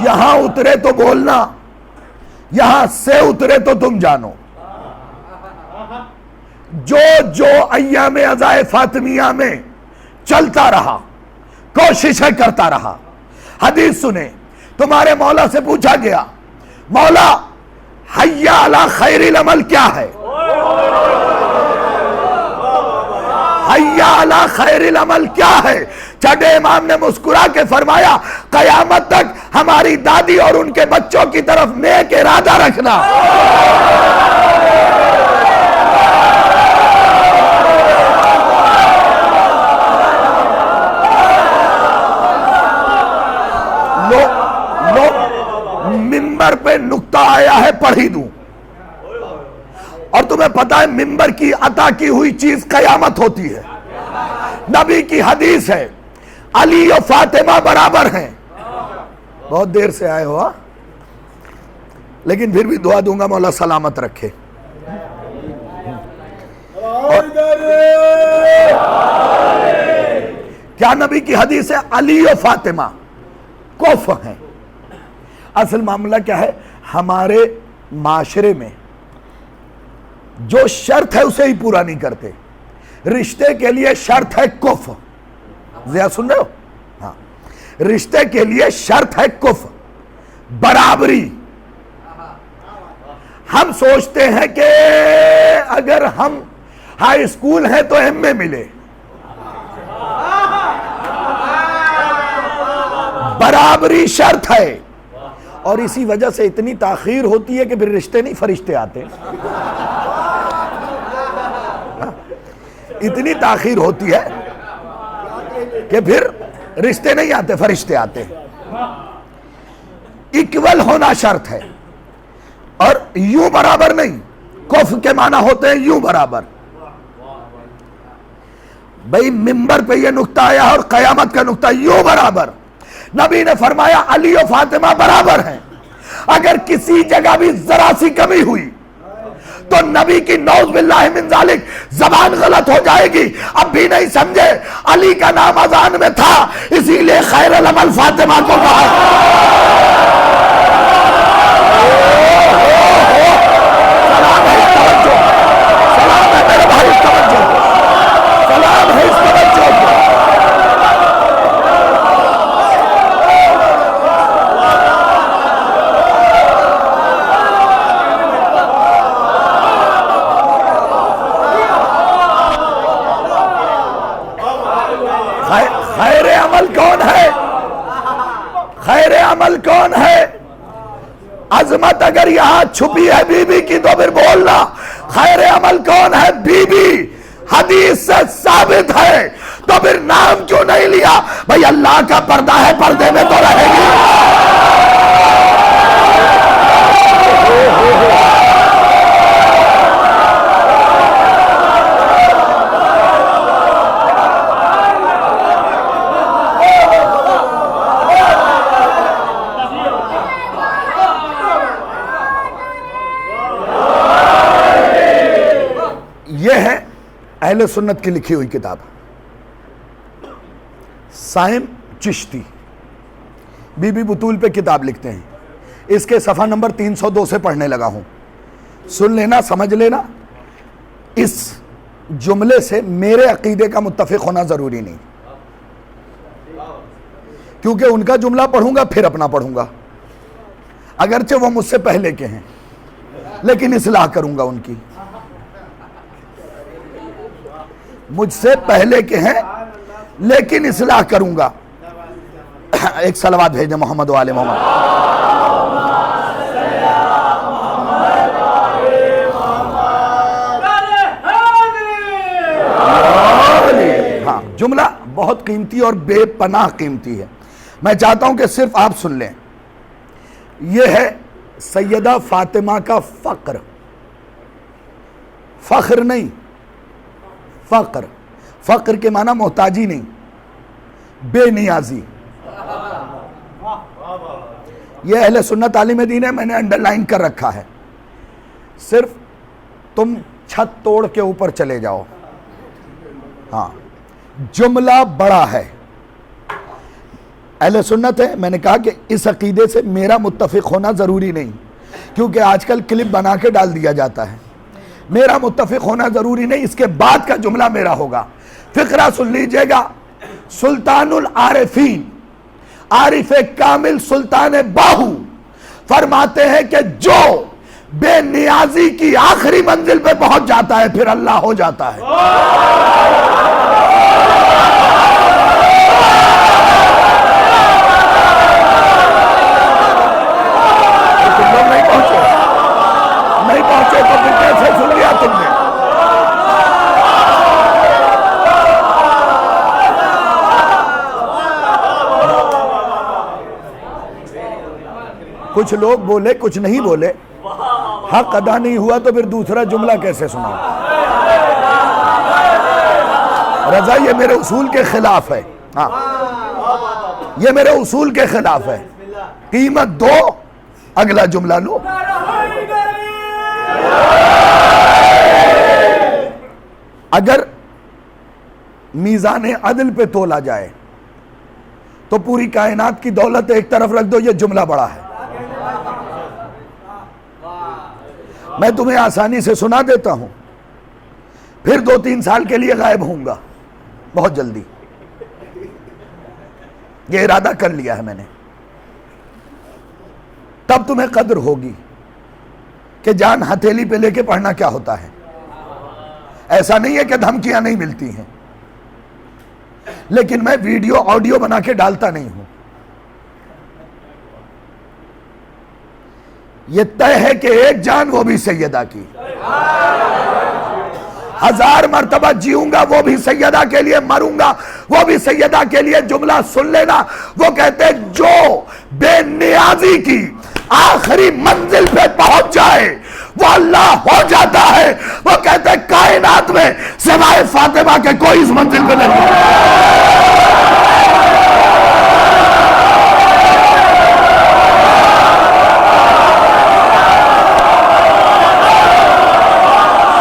यहां उतरे तो बोलना, यहां से उतरे तो तुम जानो। जो जो अय्याम अज़ाए फातिमिया में चलता रहा, कोशिशें करता रहा। हदीस सुने, तुम्हारे मौला से पूछा गया, मौला हय्या अला खैरिल अमल क्या है? हय्या अला खैरिल अमल क्या है? छठे इमाम ने मुस्कुरा के फरमाया, कयामत तक हमारी दादी और उनके बच्चों की तरफ नेक इरादा रखना। मिंबर पे नुक्ता आया है, पढ़ ही दूं। और तुम्हें पता है मिंबर की अता की हुई चीज कयामत होती है। नबी की हदीस है, अली और फातिमा बराबर हैं। बहुत देर से आए हो, लेकिन फिर भी दुआ दूंगा मौला सलामत रखे। क्या नबी की हदीस है? अली और फातिमा कुफ हैं। असल मामला क्या है, हमारे माशरे में जो शर्त है उसे ही पूरा नहीं करते। रिश्ते के लिए शर्त है कुफ। ज़रा सुन रहे हो? हाँ, रिश्ते के लिए शर्त है कुफ, बराबरी। हम सोचते हैं कि अगर हम हाई स्कूल हैं तो एमए मिले, बराबरी शर्त है। और इसी वजह से इतनी ताखीर होती है कि फिर रिश्ते नहीं फरिश्ते आते। इतनी ताखीर होती है कि फिर रिश्ते नहीं आते, फरिश्ते आते। इक्वल होना शर्त है। और यूं बराबर नहीं, कुफ्र के माना होते हैं यूं बराबर। भाई मिंबर पे ये नुक्ता आया और कयामत का नुक्ता यूं बराबर। नबी ने फरमाया अली और फातिमा बराबर हैं। अगर किसी जगह भी जरा सी कमी हुई तो नबी की नौज बिल्लाहि मिन जालिक जबान गलत हो जाएगी। अब भी नहीं समझे, अली का नाम अजान में था इसीलिए खैरुल अमल फातिमा को कहा। सलाम है इस तवज्जो, सलाम है मेरे भाई इस तवज्जो, सलाम है इस तवज्जो को। खैर अमल कौन है? खैर अमल कौन है? अजमत अगर यहां छुपी है बीबी की तो फिर बोलना खैर अमल कौन है? बीबी हदीस से साबित है, तो फिर नाम क्यों नहीं लिया? भाई अल्लाह का पर्दा है, पर्दे में तो रहेगी। यह है अहले सुन्नत की लिखी हुई किताब साइम चिश्ती, बीबी बुतूल पे किताब लिखते हैं। इसके सफ़ा नंबर 302 से पढ़ने लगा हूं, सुन लेना, समझ लेना। इस जुमले से मेरे अकीदे का मुत्तफिक होना ज़रूरी नहीं, क्योंकि उनका जुमला पढ़ूंगा फिर अपना पढ़ूंगा, अगरचे वो मुझसे पहले के हैं, लेकिन इस्लाह करूंगा उनकी। मुझसे पहले के हैं लेकिन इस्लाह करूंगा। एक सलवात भेजे मोहम्मद वाले मोहम्मद। हाँ, जुमला बहुत कीमती और बेपनाह कीमती है। मैं चाहता हूं कि सिर्फ आप सुन लें। यह है सैयदा फातिमा का फक्र, फख्र नहीं, फक्र। फक्र के माना मोहताजी नहीं, बेनियाजी। यह अहले सुन्नत आलिम दीन है, मैंने अंडरलाइन कर रखा है। सिर्फ तुम छत तोड़ के ऊपर चले जाओ। हाँ, जुमला बड़ा है, अहले सुन्नत है। मैंने कहा कि इस अकीदे से मेरा मुत्तफिक होना ज़रूरी नहीं, क्योंकि आजकल क्लिप बना के डाल दिया जाता है। मेरा मुत्तफिक होना ज़रूरी नहीं, इसके बाद का जुमला मेरा होगा। फिक्रा सुन लीजिएगा। सुल्तानुल आरिफीन, आरिफे कामिल सुल्तान बाहू फरमाते हैं कि जो बेनियाजी की आखिरी मंजिल पे पहुंच जाता है फिर अल्लाह हो जाता है। तुम लोग नहीं पहुंचे, नहीं पहुंचे तो फिर कैसे सुन लिया तुमने? कुछ लोग बोले, कुछ नहीं बोले। हक अदा नहीं हुआ तो फिर दूसरा जुमला कैसे सुनाऊं? रजा, ये मेरे उसूल के खिलाफ है। हाँ, ये मेरे उसूल के खिलाफ है। कीमत दो, अगला जुमला लो। अगर मीज़ान अदल पे तोला जाए तो पूरी कायनात की दौलत एक तरफ रख दो, ये जुमला बड़ा है। मैं तुम्हें आसानी से सुना देता हूं, फिर 2-3 साल के लिए गायब होऊंगा बहुत जल्दी। ये इरादा कर लिया है मैंने। तब तुम्हें कद्र होगी कि जान हथेली पे लेके पढ़ना क्या होता है। ऐसा नहीं है कि धमकियां नहीं मिलती हैं, लेकिन मैं वीडियो ऑडियो बना के डालता नहीं हूं। यह तय है कि एक जान, वो भी सैयदा की। 1000 मर्तबा जीऊंगा वो भी सैयदा के लिए, मरूंगा वो भी सैयदा के लिए। जुमला सुन लेना, वो कहते जो बेनियाजी की आखिरी मंजिल पे पहुंच जाए वो अल्लाह हो जाता है। वो कहते हैं कायनात में सिवाय फातिमा के कोई इस मंजिल पे नहीं।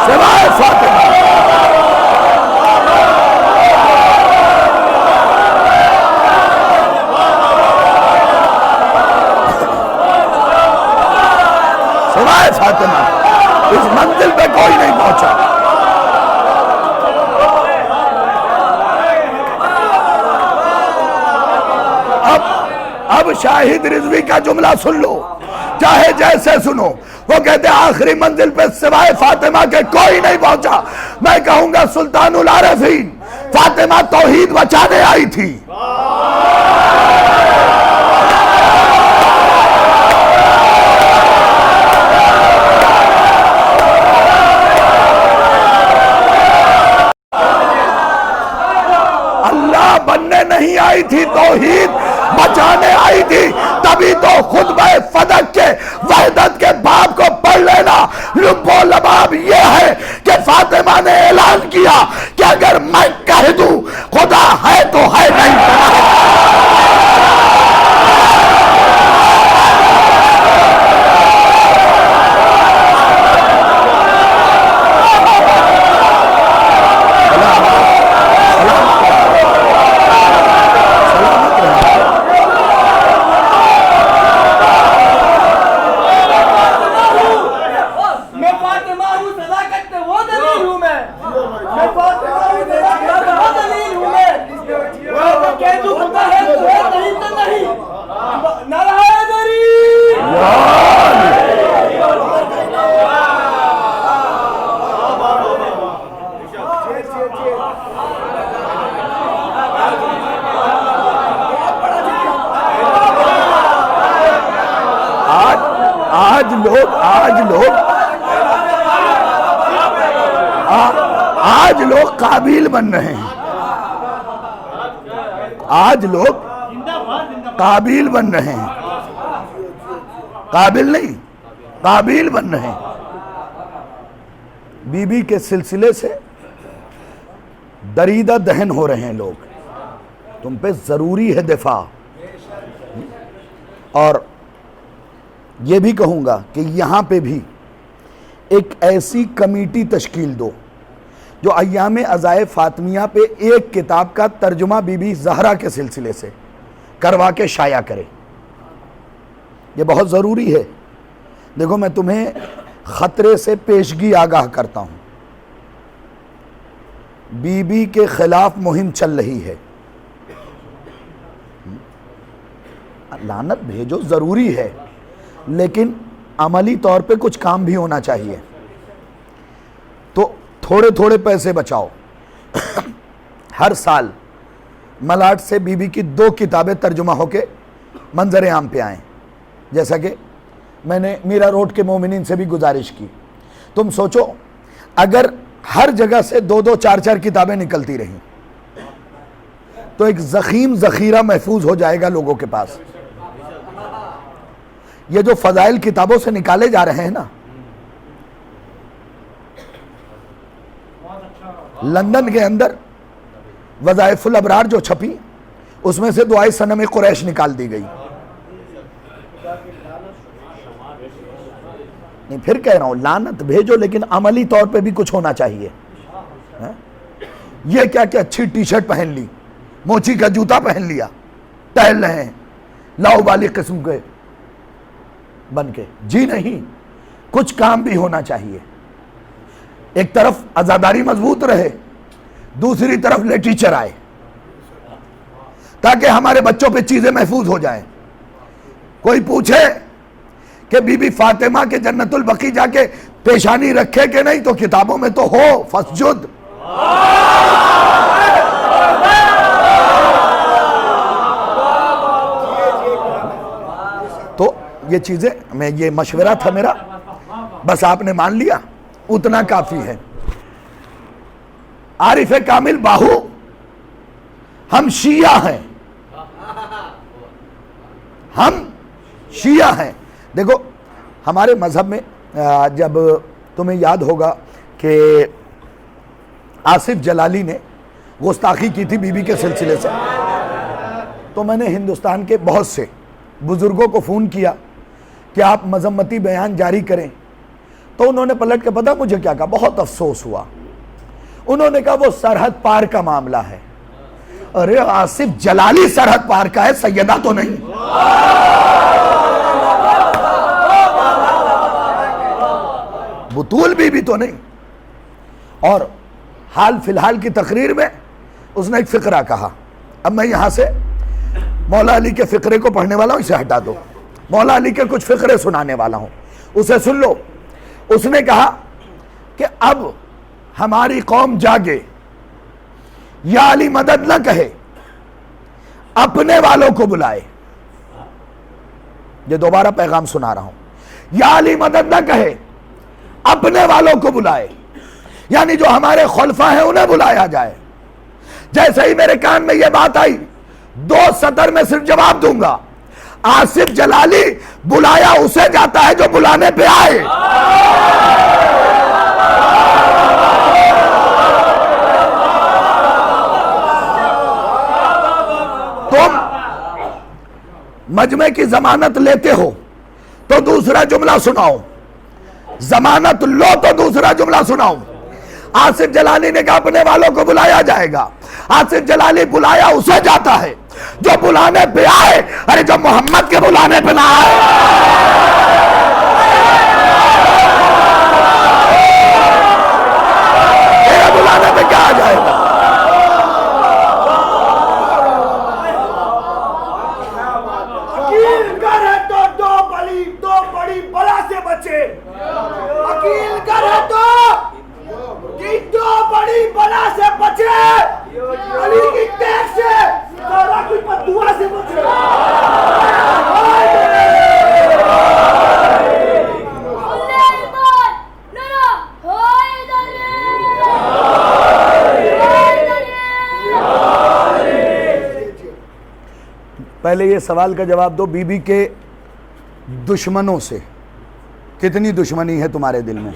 सिवाय फातिमा। सिवाय फातिमा इस मंजिल पे कोई नहीं पहुंचा। अब शाहिद रिजवी का जुमला सुन लो, चाहे जैसे सुनो। वो कहते आखिरी मंजिल पे सिवाय फातिमा के कोई नहीं पहुंचा। मैं कहूंगा सुल्तानुल आरिफीन फातिमा तौहीद बचाने आई थी। अल्लाह बनने नहीं आई थी, तौहीद बचाने आई थी। तभी तो खुतबा फदक के वहदत के बाब को पढ़ लेना। लुब्बो लबाब यह है कि फातिमा ने ऐलान किया कि अगर मैं कह दूं खुदा है तो है, नहीं तो नहीं। आज लोग काबिल बन रहे हैं। आज लोग काबिल बन रहे हैं, काबिल नहीं काबिल बन रहे हैं। बीबी के सिलसिले से दरीदा दहन हो रहे हैं लोग। तुम पे जरूरी है दिफा। और यह भी कहूंगा कि यहां पे भी एक ऐसी कमेटी तश्कील दो जो अय्याम अज़ाए फातिमिया पे एक किताब का तर्जुमा बीबी ज़हरा के सिलसिले से करवा के शाया करे। ये बहुत ज़रूरी है। देखो, मैं तुम्हें ख़तरे से पेशगी आगाह करता हूँ। बीबी के खिलाफ मुहिम चल रही है। लानत भेजो ज़रूरी है, लेकिन अमली तौर पे कुछ काम भी होना चाहिए। तो थोड़े थोड़े पैसे बचाओ। हर साल मलाड से बीबी की 2 किताबें तर्जुमा होके मंजर आम पे आएँ। जैसा कि मैंने मीरा रोड के मोमिनीन से भी गुजारिश की। तुम सोचो, अगर हर जगह से 2-2, 4-4 किताबें निकलती रहीं तो एक ज़ख़ीम ज़ख़ीरा महफूज हो जाएगा लोगों के पास। ये जो फ़ज़ाइल किताबों से निकाले जा रहे हैं ना, लंदन के अंदर वज़ाइफुल अबरार जो छपी, उसमें से दुआए सनम कुरैश निकाल दी गई। नहीं, फिर कह रहा हूं, लानत भेजो, लेकिन अमली तौर पे भी कुछ होना चाहिए। ये क्या क्या अच्छी टी शर्ट पहन ली, मोची का जूता पहन लिया, टहल रहे हैं लाओ वाली किस्म के बन के। जी नहीं, कुछ काम भी होना चाहिए। एक तरफ आजादारी मजबूत रहे, दूसरी तरफ लिटरेचर आए, ताकि हमारे बच्चों पे चीजें महफूज हो जाएं। कोई पूछे कि बीबी फातिमा के जन्नतुल बकी जाके पेशानी रखे कि नहीं, तो किताबों में तो हो फसजुद। तो ये चीजें, मैं ये मशवरा था मेरा, बस आपने मान लिया, उतना काफी है। आरिफ कामिल बाहू, हम शिया हैं, हम शिया हैं। देखो हमारे मज़हब में जब तुम्हें याद होगा कि आसिफ जलाली ने गुस्ताखी की थी बीबी के सिलसिले से, तो मैंने हिंदुस्तान के बहुत से बुज़ुर्गों को फ़ोन किया कि आप मजम्मती बयान जारी करें। तो उन्होंने पलट के पता मुझे क्या कहा, बहुत अफसोस हुआ। उन्होंने कहा वो सरहद पार का मामला है। अरे आसिफ जलाली सरहद पार का है, सैयदा तो नहीं। बुतूल बीबी तो नहीं। और हाल फिलहाल की तकरीर में उसने एक फिक्रा कहा। अब मैं यहां से मौला अली के फिक्रे को पढ़ने वाला हूं, इसे हटा दो। मौला अली के कुछ फिक्रे सुनाने वाला हूं, उसे सुन लो। उसने कहा कि अब हमारी कौम जागे, या अली मदद न कहे, अपने वालों को बुलाए। ये दोबारा पैगाम सुना रहा हूं। या अली मदद न कहे, अपने वालों को बुलाए, यानी जो हमारे खुलफा हैं उन्हें बुलाया जाए। जैसे ही मेरे कान में यह बात आई, 2 सतर में सिर्फ जवाब दूंगा, आसिफ जलाली बुलाया उसे जाता है जो बुलाने पे आए। तुम मजमे की जमानत लेते हो तो दूसरा जुमला सुनाओ, जमानत लो तो दूसरा जुमला सुनाओ। आसिफ जलाली ने कहा अपने वालों को बुलाया जाएगा। आसिफ जलाली बुलाया उसे जाता है जो बुलाने पे आए। अरे जो मोहम्मद के बुलाने पे ना आए, तेरे बुलाने पे क्या आ जाएगा? अकील करे तो दो बड़ी बला से बचे। अकील करे तो कि 2 बड़ी बला से बचे। अली की टैग से, सारा कुछ बददुआ से बचे। पहले ये सवाल का जवाब दो, बीबी के दुश्मनों से कितनी दुश्मनी है तुम्हारे दिल में?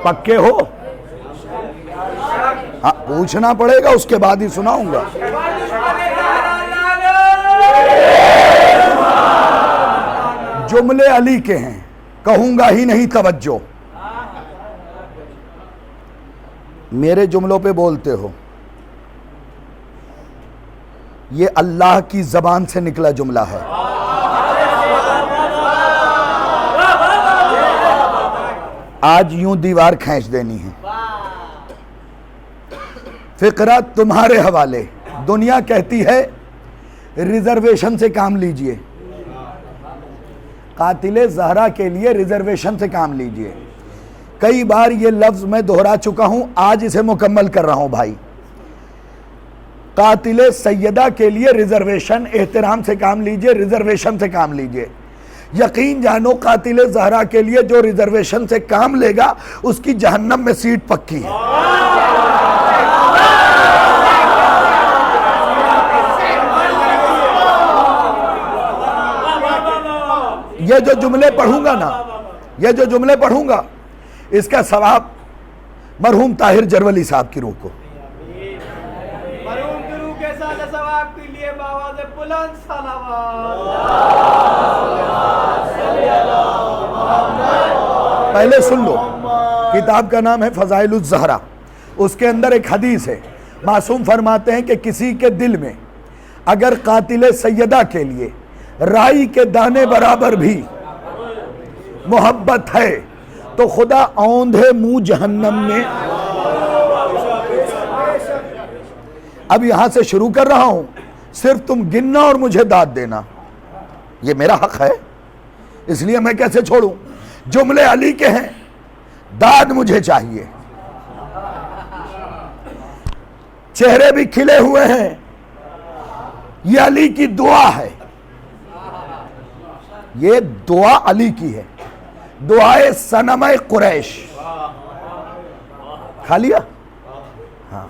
पक्के हो? हाँ, पूछना पड़ेगा, उसके बाद ही सुनाऊंगा। जुमले अली के हैं, कहूंगा ही नहीं तवज्जो। मेरे जुमलों पे बोलते हो, ये अल्लाह की जबान से निकला जुमला है। आज यूं दीवार खींच देनी है। फिक्रा तुम्हारे हवाले। दुनिया कहती है रिजर्वेशन से काम लीजिए, कातिले ज़हरा के लिए रिजर्वेशन से काम लीजिए। कई बार ये लफ्ज मैं दोहरा चुका हूं, आज इसे मुकम्मल कर रहा हूं भाई। कातिले सैयदा के लिए रिजर्वेशन, एहतराम से काम लीजिए, रिजर्वेशन से काम लीजिए। यकीन जानो कातिले ज़हरा के लिए जो रिजर्वेशन से काम लेगा उसकी जहन्नम में सीट पक्की है। ये जो जुमले पढ़ूंगा ना, ये जो जुमले पढ़ूंगा, इसका सवाब मरहूम ताहिर जरवली साहब की रूह को। मरहूम गुरु के साथ सवाब के लिए बावाज़ बुलंद सलावत। पहले सुन लो, किताब का नाम है फ़ज़ाइलुज़ ज़हरा। उसके अंदर एक हदीस है, मासूम फरमाते हैं कि किसी के दिल में अगर कातिले सैयदा के लिए राई के दाने बराबर भी मोहब्बत है तो खुदा औंधे मुंह जहन्नम में। अब यहां से शुरू कर रहा हूं, सिर्फ तुम गिनना और मुझे दाद देना, ये मेरा हक है, इसलिए मैं कैसे छोड़ूं। जुमले अली के हैं, दाद मुझे चाहिए। चेहरे भी खिले हुए हैं, ये अली की दुआ है, ये दुआ अली की है, दुआए सनम कुरैश। खा लिया? हाँ,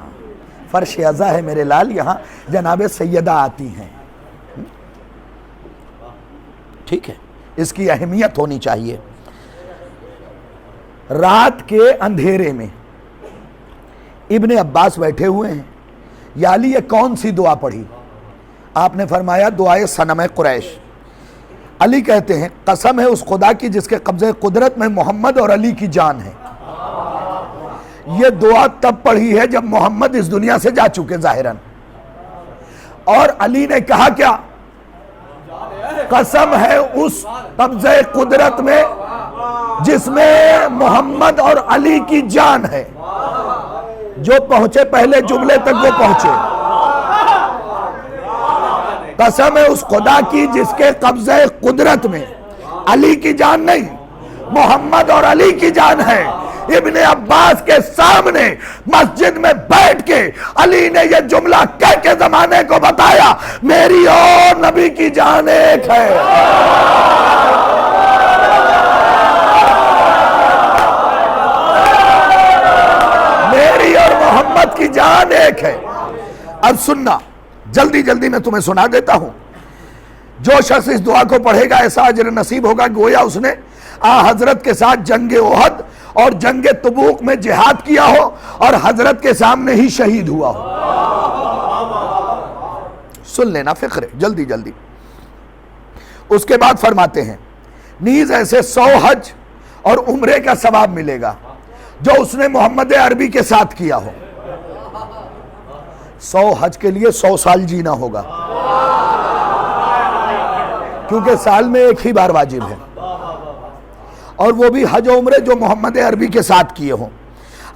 फर्श अज़ा है मेरे लाल, यहाँ जनाब सैयदा आती हैं। ठीक है, इसकी अहमियत होनी चाहिए। रात के अंधेरे में इब्ने अब्बास बैठे हुए हैं, या अली ये कौन सी दुआ पढ़ी? आपने फरमाया दुआए सनम कुरैश। अली कहते हैं कसम है उस खुदा की जिसके कब्जे कुदरत में मोहम्मद और अली की जान है, ये दुआ तब पढ़ी है जब मोहम्मद इस दुनिया से जा चुके जाहिरन, और अली ने कहा क्या? कसम है उस कब्जे कुदरत में जिसमें मोहम्मद और अली की जान है। जो पहुंचे पहले जुमले तक वो पहुंचे। कसम है उस खुदा की जिसके कब्जे कुदरत में अली की जान नहीं, मोहम्मद और अली की जान है। इब्ने अब्बास के सामने मस्जिद में बैठ के अली ने यह जुमला कह के जमाने को बताया, मेरी और नबी की जान एक है। मेरी और मोहम्मद की जान एक है। अब सुनना, जल्दी जल्दी मैं तुम्हें सुना देता हूं। जो शख्स इस दुआ को पढ़ेगा ऐसा अजर नसीब होगा गोया उसने आ हजरत के साथ जंगे ओहद और जंगे तबूक में जिहाद किया हो और हजरत के सामने ही शहीद हुआ हो। सुन लेना फिक्र, जल्दी जल्दी। उसके बाद फरमाते हैं नीज ऐसे 100 हज और उम्रे का सवाब मिलेगा जो उसने मोहम्मद अरबी के साथ किया हो। 100 हज के लिए 100 साल जीना होगा, क्योंकि साल में एक ही बार वाजिब है, और वो भी हज उम्रे जो मोहम्मद अरबी के साथ किए हों।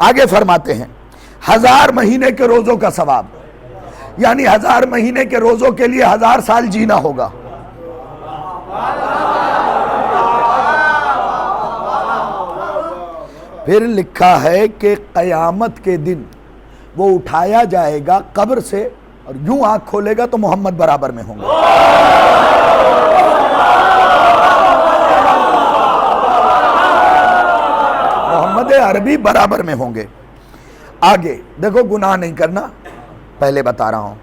आगे फरमाते हैं 1000 महीने के रोजों का सवाब, यानी 1000 महीने के रोजों के लिए 1000 साल जीना होगा। फिर लिखा है कि कयामत के दिन वो उठाया जाएगा कब्र से और यूं आंख खोलेगा तो मोहम्मद बराबर में होंगे। मोहम्मद अरबी बराबर में होंगे। आगे देखो, गुनाह नहीं करना, पहले बता रहा हूं,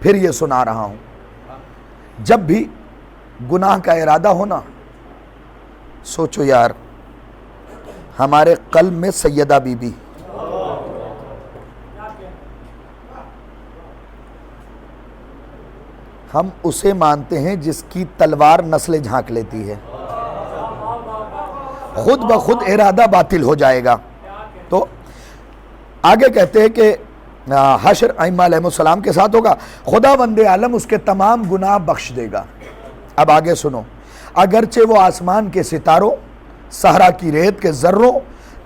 फिर ये सुना रहा हूं। जब भी गुनाह का इरादा हो ना, सोचो यार हमारे कल्ब में सैयदा बीबी, हम उसे मानते हैं जिसकी तलवार नस्लें झांक लेती है, खुद ब खुद इरादा बातिल हो जाएगा। तो आगे कहते हैं कि हशर अइम्मा अलैहिस्सलाम के साथ होगा, खुदा वंदे आलम उसके तमाम गुनाह बख्श देगा। अब आगे सुनो, अगरचे वो आसमान के सितारों, सहरा की रेत के जर्रों,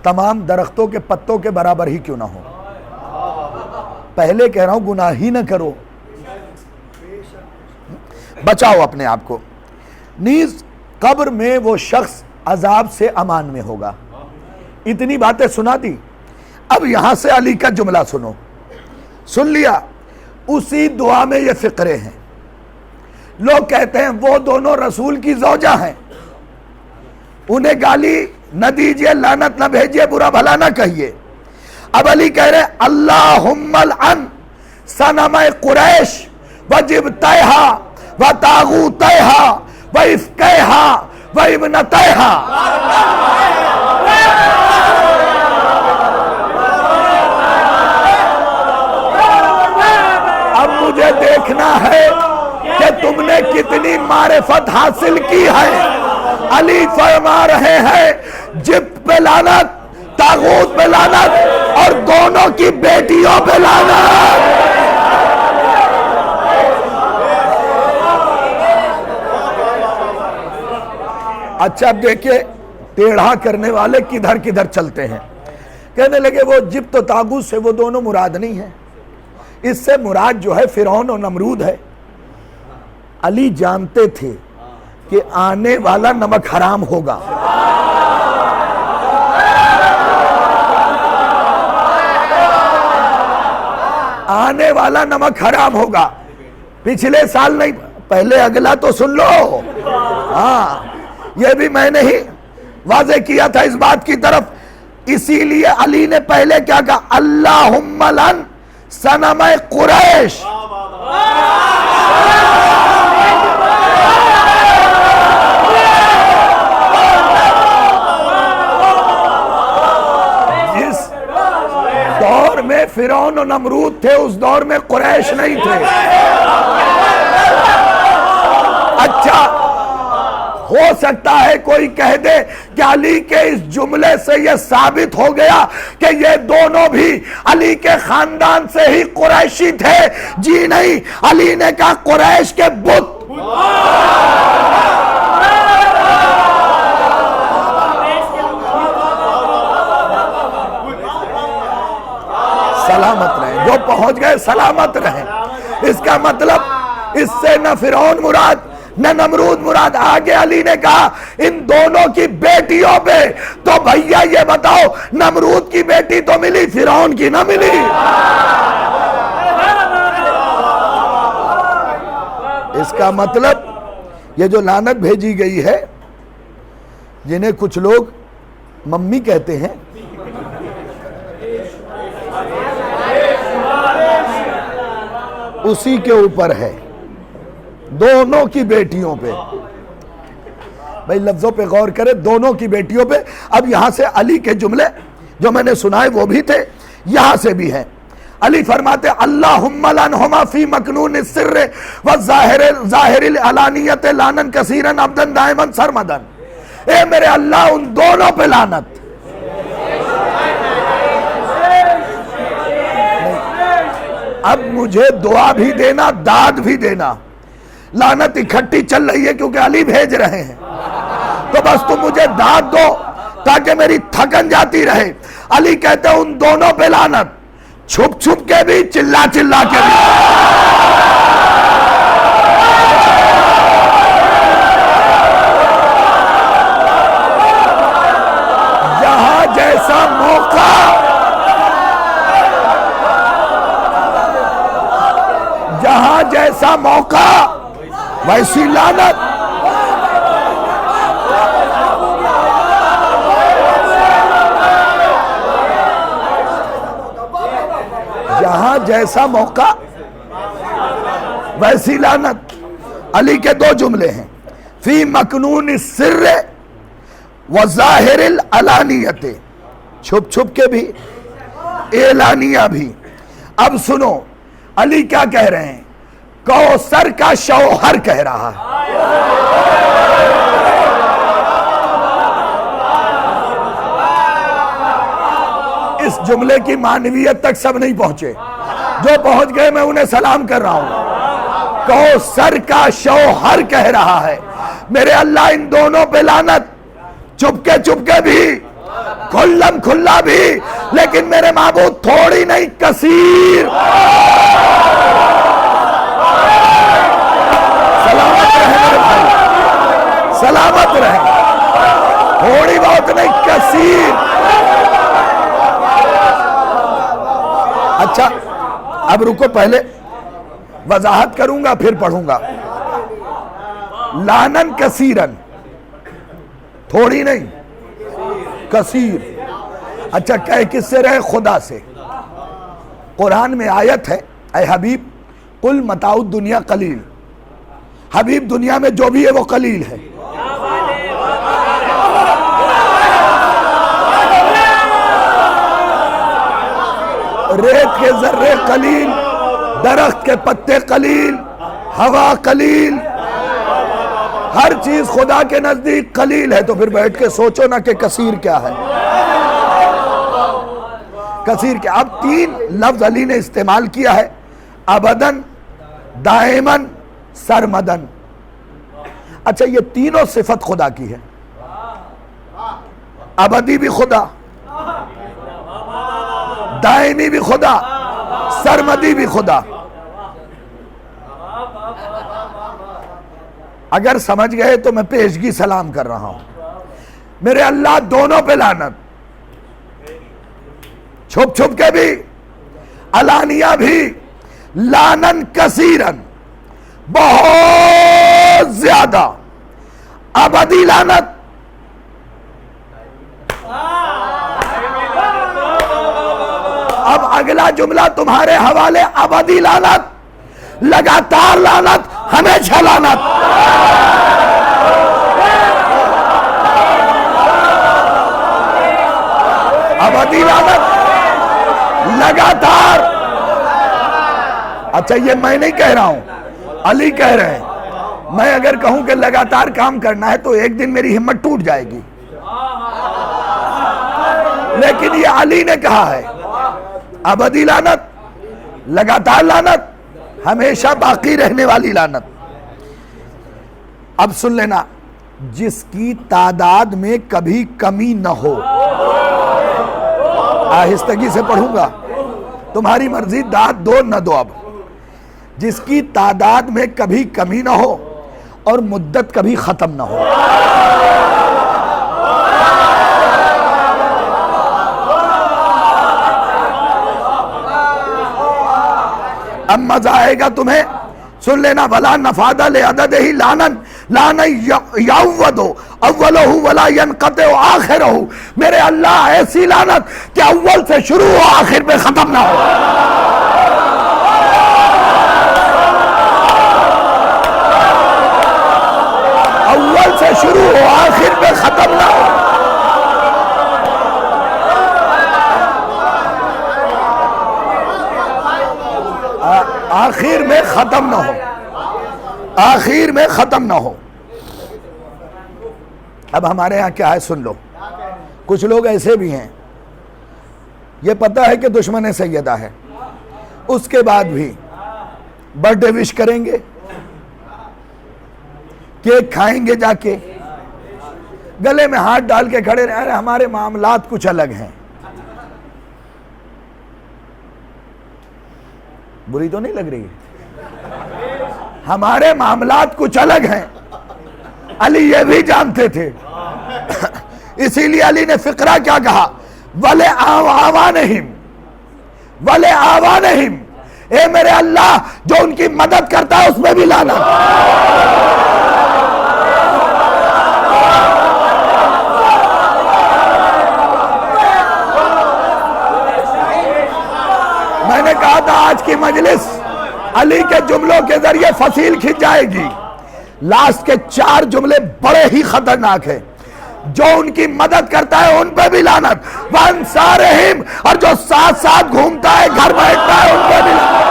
तमाम दरख्तों के पत्तों के बराबर ही क्यों ना हो। पहले कह रहा हूं गुनाह ही ना करो, बचाओ अपने आप को। नीज कब्र में वो शख्स अजाब से अमान में होगा। इतनी बातें सुना दी, अब यहां से अली का जुमला सुनो। सुन लिया, उसी दुआ में ये फिक्रे हैं। लोग कहते हैं वो दोनों रसूल की ज़ौजा हैं, उन्हें गाली न दीजिए, लानत न भेजिए, बुरा भला न कहिए। अब अली कह रहे अल्लाहुम्मल अन सनम कुरैश वजिब्तहा व तागूतहा व इफ्कहा व इब्नतहा। अब मुझे देखना है कि तुमने कितनी मारिफत हासिल की है। अली फरमा रहे हैं जिब पे लानत, तागूत पे लानत और दोनों की बेटियों पे लानत। अच्छा अब देखिए टेढ़ा करने वाले किधर किधर चलते हैं। कहने लगे वो जिब तो तागूत से वो दोनों मुराद नहीं है, इससे मुराद जो है फिरौन और नमरूद है। अली जानते थे कि आने वाला नमक हराम होगा। आने वाला नमक हराम होगा। पिछले साल नहीं, पहले अगला तो सुन लो। हाँ, यह भी मैंने ही वाजे किया था इस बात की तरफ। इसीलिए अली ने पहले क्या कहा, अल्लाहुम्मा लन सनम कुरैश। जिस दौर में फिरौन और नमरूद थे उस दौर में कुरैश नहीं थे। अच्छा, हो सकता है कोई कह दे कि अली के इस जुमले से यह साबित हो गया कि ये दोनों भी अली के खानदान से ही कुरैशी थे। जी नहीं, अली ने कहा कुरैश के बुत। सलामत रहे, जो पहुंच गए सलामत रहे। इसका मतलब इससे न फिरौन मुराद न नमरूद मुराद। आगे अली ने कहा इन दोनों की बेटियों पे, तो भैया ये बताओ नमरूद की बेटी तो मिली, फिरौन की ना मिली। इसका मतलब ये जो लानत भेजी गई है, जिन्हें कुछ लोग मम्मी कहते हैं, उसी के ऊपर है, दोनों की बेटियों पे। भाई लफ्जों पे गौर करें, दोनों की बेटियों पे। अब यहां से अली के जुमले जो मैंने सुनाए वो भी थे, यहां से भी हैं। अली फरमाते अल्लाहुम्मा लनहुमा फी मकनून सिर्र व ज़ाहिरिल अलानियत लानन कसीरन अब्दन दाइमन सरमदन। ए मेरे अल्लाह उन दोनों पे लानत। अब मुझे दुआ भी देना, दाद भी देना। लानत इकट्ठी चल रही है क्योंकि अली भेज रहे हैं, तो बस तुम मुझे दाद दो ताकि मेरी थकन जाती रहे। अली कहते हैं उन दोनों पे लानत, छुप छुप के भी, चिल्ला चिल्ला के भी। जहां जैसा मौका, जहां जैसा मौका वैसी लानत। जहां जैसा मौका वैसी लानत। अली के दो जुमले हैं, फी मकनून सिर्र व ज़ाहिरिल अलानियत, छुप छुप के भी, एलानिया भी। अब सुनो अली क्या कह रहे हैं, कौसर का शौहर कह रहा है। इस जुमले की मानवीयत तक सब नहीं पहुंचे, जो पहुंच गए मैं उन्हें सलाम कर रहा हूं। कौसर का शौहर कह रहा है, मेरे अल्लाह इन दोनों पे लानत, चुपके भी, खुल्लम खुल्ला भी, लेकिन मेरे महबूब थोड़ी नहीं कसीर। सलामत रहे मेरे भाई, सलामत रहे, थोड़ी बहुत नहीं कसीर। अच्छा अब रुको, पहले वजाहत करूंगा फिर पढ़ूंगा। लानन कसीरन, थोड़ी नहीं कसीर। अच्छा कह किससे रहे, खुदा से। कुरान में आयत है, ऐ हबीब कुल मताउद दुनिया कलील, हबीब दुनिया में जो भी है वो कलील है। रेत के जर्रे कलील, दरख्त के पत्ते कलील, हवा कलील, हर चीज खुदा के नजदीक कलील है। तो फिर बैठ के सोचो ना कि कसीर क्या है। कसीर क्या? अब तीन लफ्ज अली ने इस्तेमाल किया है, अबदन, दायमन, सरमदन। अच्छा ये तीनों सिफत खुदा की है, अबदी भी खुदा, दायमी भी खुदा, सरमदी भी खुदा। अगर समझ गए तो मैं पेशगी सलाम कर रहा हूं। मेरे अल्लाह दोनों पे लानत, छुप छुप के भी, अलानिया भी, लानन कसीरन, बहुत ज्यादा, अबदी लानत। अब अगला जुमला तुम्हारे हवाले, अबदी लानत, लगातार लानत, हमेशा लानत। अबदी लानत, लगातार। अच्छा, ये मैं नहीं कह रहा हूं, अली कह रहे हैं। मैं अगर कहूं कि लगातार काम करना है तो एक दिन मेरी हिम्मत टूट जाएगी, लेकिन ये अली ने कहा है, अबदी लानत, लगातार लानत, हमेशा बाकी रहने वाली लानत। अब सुन लेना, जिसकी तादाद में कभी कमी न हो, आहिस्तगी से पढ़ूंगा, तुम्हारी मर्जी, दाद दो न दो। अब जिसकी तादाद में कभी कमी न हो और मुद्दत कभी खत्म न हो। अब मजा आएगा तुम्हें, सुन लेना। वला नफादा ले अदद ही लानन लान यावदो अव्वलहु वला यनक़ते आखिरहु। मेरे अल्लाह ऐसी लानत कि अव्वल से शुरू हो, आखिर में खत्म ना हो। अव्वल से शुरू हो, आखिर में खत्म ना हो। आखिर में खत्म ना हो, आखिर में खत्म ना हो। अब हमारे यहां क्या है सुन लो। कुछ लोग ऐसे भी हैं, ये पता है कि दुश्मन सैयदा है, उसके बाद भी बर्थडे विश करेंगे, केक खाएंगे, जाके गले में हाथ डाल के खड़े रहे। अरे हमारे मामलात कुछ अलग हैं। बुरी तो नहीं लग रही है? हमारे मामलात कुछ अलग हैं। अली ये भी जानते थे, इसीलिए अली ने फिक्रा क्या कहा, वले आवानहिम, वले आवानहिम, ए मेरे अल्लाह जो उनकी मदद करता है उसमें भी लाना। मैंने कहा था आज की मजलिस अली के जुमलों के जरिए फसील खिंच जाएगी। लास्ट के 4 जुमले बड़े ही खतरनाक हैं। जो उनकी मदद करता है उन पे भी लानत, वंसारहिम, और जो साथ साथ घूमता है, घर बैठता है, उन पे भी लानत।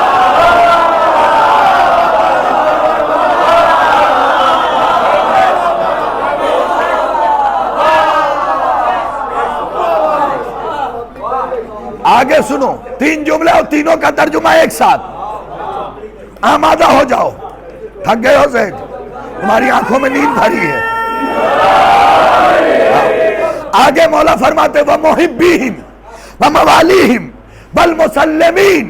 आगे सुनो, 3 जुमले और तीनों का तर्जुमा एक साथ। आमादा हो जाओ, थक गए हो ज़ैद, तुम्हारी आंखों में नींद भरी है। आगे मौला फरमाते व मुहिब्बीहिम व मवालीहिम बल मुसल्लिमीन।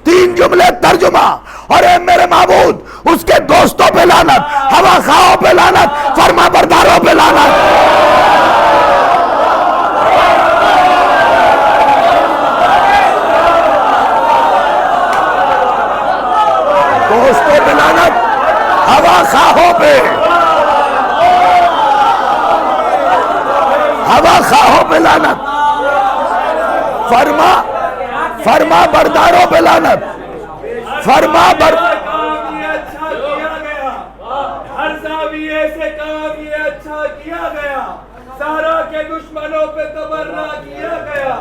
3 जुमले तर्जुमा। और ए मेरे माबूद, उसके दोस्तों पे लानत, हवा खाओं पे लानत, फरमा बरदारों पे लानत। दोस्तों पे लानत, हवा खाहों पे, हवा खाहों पे लानत, फरमा बरदारों पे लानत, फरमा बर अच्छा किया गया, हर ज़ाविये से काम ये अच्छा किया गया, सारा के दुश्मनों पे तबर्रा किया गया,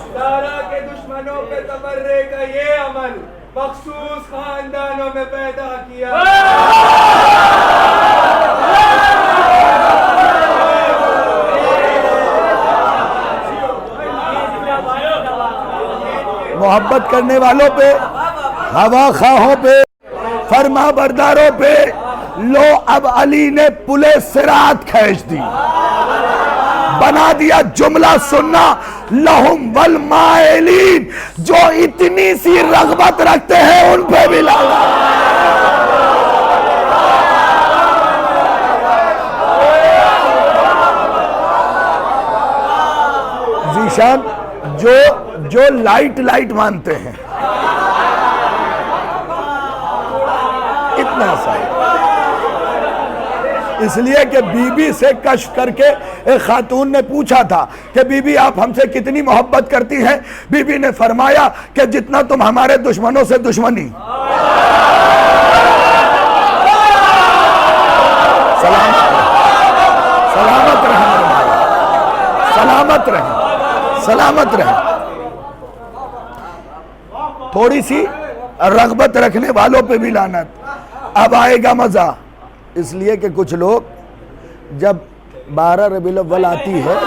सारा के दुश्मनों पे तबर्रे का ये अमल मखसूस खानदानों में पैदा किया। मोहब्बत करने वालों पे, हवा खाहों पे, फरमा बरदारों पे लो। अब अली ने पुले सिरात खींच दी, बना दिया जुमला सुनना, लहुम वल माइलीन, जो इतनी सी रग़बत रखते हैं उन पे भी लाना। जीशान, जो लाइट मानते हैं, इतना सा, इसलिए कि बीबी से कश्फ करके एक खातून ने पूछा था कि बीबी आप हमसे कितनी मोहब्बत करती हैं। बीबी ने फरमाया कि जितना तुम हमारे दुश्मनों से दुश्मनी। सलामत रहें, सलामत रहें, सलामत रहें। थोड़ी सी रग़बत रखने वालों पे भी लानत। अब आएगा मजा, इसलिए कि कुछ लोग जब 12 रबीउल अव्वल आती है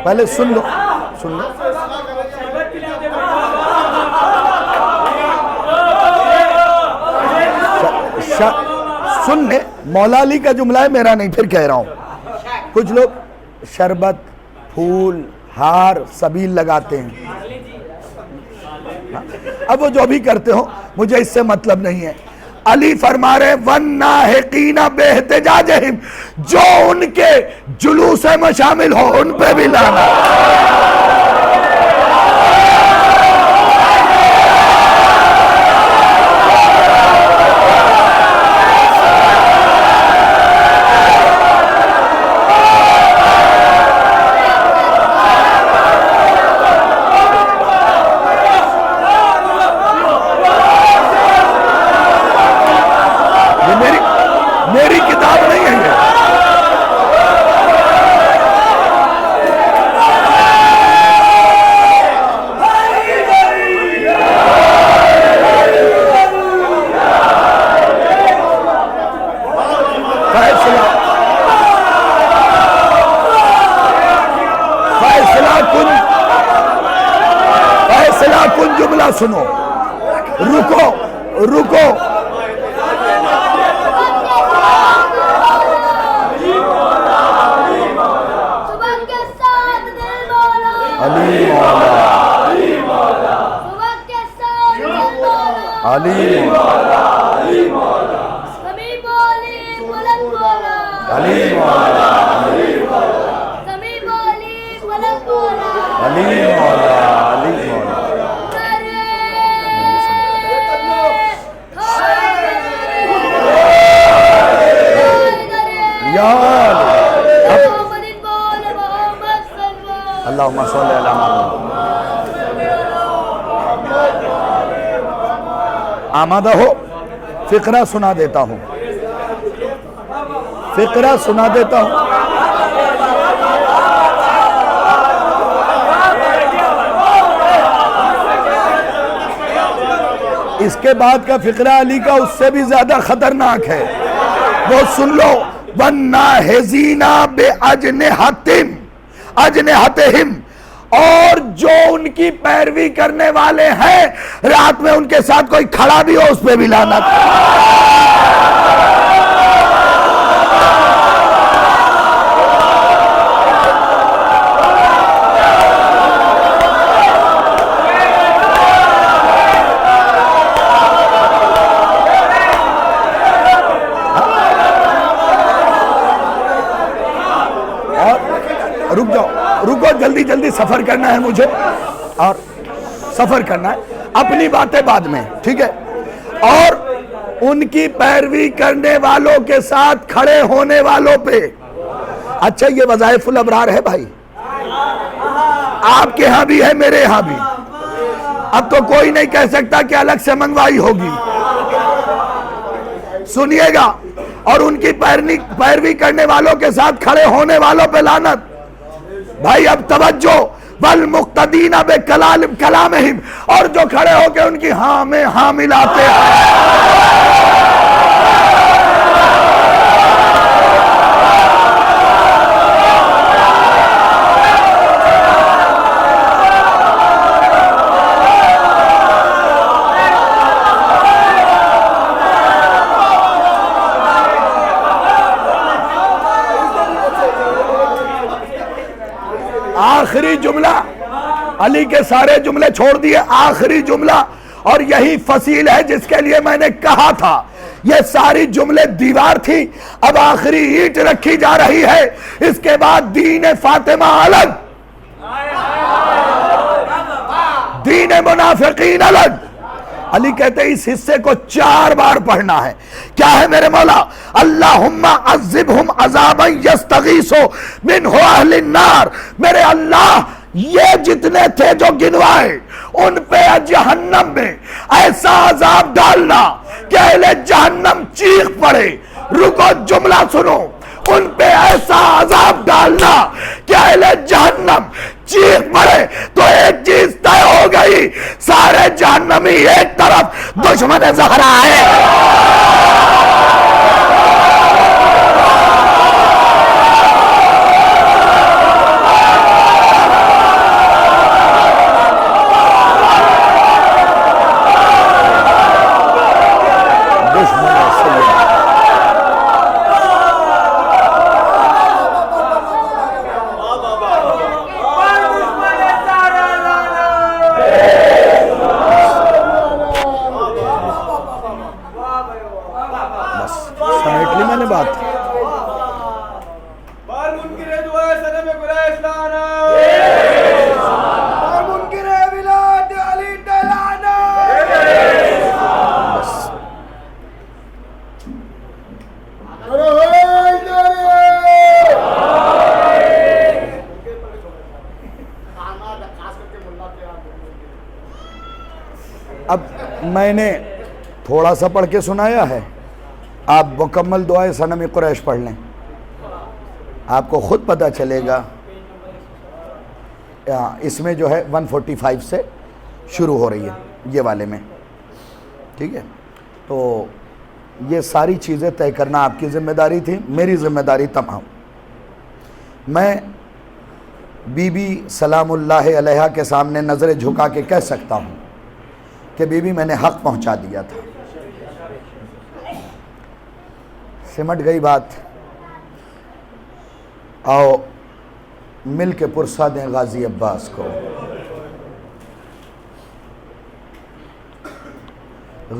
पहले सुन लो, सुन लो। सुनने मौला अली का जुमला है, मेरा नहीं, फिर कह रहा हूं। कुछ लोग शरबत, फूल, हार, सबील लगाते हैं। अब वो जो भी करते हो मुझे इससे मतलब नहीं है। अली फरमा रहे वन्ना हेकीना बेहतजाजहिम, जो उनके जुलूस में शामिल हो उन पे भी लाना। मेरी किताब नहीं है ये। फैसला कुन जुमला सुनो, रुको रुको। अली मौला, अली मौला, अली मौला, अली मौला, समी बोली बुलंद बोला, अली मौला, समी बोली बुलंद बोला, अली मौला, अली मौला। यार अल्लाहुम्मा सल्ली अला मुहम्मद। आमादा हो, फिक्रा सुना देता हूं, फिक्रा सुना देता हूं। इसके बाद का फिक्रा अली का उससे भी ज्यादा खतरनाक है, वो सुन लो। वन्ना हेजीना बे अजनेहतिम, अजनेहतिहिम, और जो उनकी पैरवी करने वाले हैं, रात में उनके साथ कोई खड़ा भी हो उस पे भी लानत। रुक जाओ, रुको, जल्दी जल्दी सफर करना है मुझे, और सफर करना है, अपनी बातें बाद में, ठीक है। और उनकी पैरवी करने वालों के साथ खड़े होने वालों पे, अच्छा ये वज़ाइफुल अबरार है भाई, आपके यहां भी है, मेरे यहां भी। अब तो कोई नहीं कह सकता कि अलग से मंगवाई होगी। सुनिएगा, और उनकी पैरवी करने वालों के साथ खड़े होने वालों पे लानत। भाई अब तवज्जो, वल मुक्तदीना बे कलामहिम, और जो खड़े होके उनकी हाँ में हाँ मिलाते हैं। आखिरी जुमला, अली के सारे जुमले छोड़ दिए, आखिरी जुमला, और यही फसील है जिसके लिए मैंने कहा था ये सारी जुमले दीवार थी, अब आखिरी ईंट रखी जा रही है। इसके बाद दीन फातिमा अलग, दीन मुनाफिकीन अलग। अली कहते हैं इस हिस्से को 4 बार पढ़ना है। क्या है मेरे मौला? अल्लाहुम्मा अज़िबहुम अज़ाबन यस्तगीसु मिनहु अहलिन नार। मेरे अल्लाह, ये जितने थे जो गिनवाए, उन पे जहन्नम में ऐसा अजाब डालना कि अहले जहन्नम चीख पड़े। रुको, जुमला सुनो। उन पे ऐसा अजाब डालना कि अहले जहन्नम चीख पड़े। तो एक चीज तय हो गई, सारे जहन्नमी एक तरफ, दुश्मन ज़हरा है। समेट ली मैंने बात। अब मैंने थोड़ा सा पढ़ के सुनाया है, आप मुकम्मल दुआए सनम कुरैश पढ़ लें, आपको खुद पता चलेगा। इसमें जो है 145 से शुरू हो रही है, ये वाले में, ठीक है। तो ये सारी चीज़ें तय करना आपकी ज़िम्मेदारी थी, मेरी ज़िम्मेदारी तमाम। मैं बीबी सलामुल्लाह अलैहा के सामने नज़रें झुका के कह सकता हूँ कि बीबी मैंने हक़ पहुँचा दिया था, सिमट गई बात। आओ मिल के पुरसा दें गाजी अब्बास को।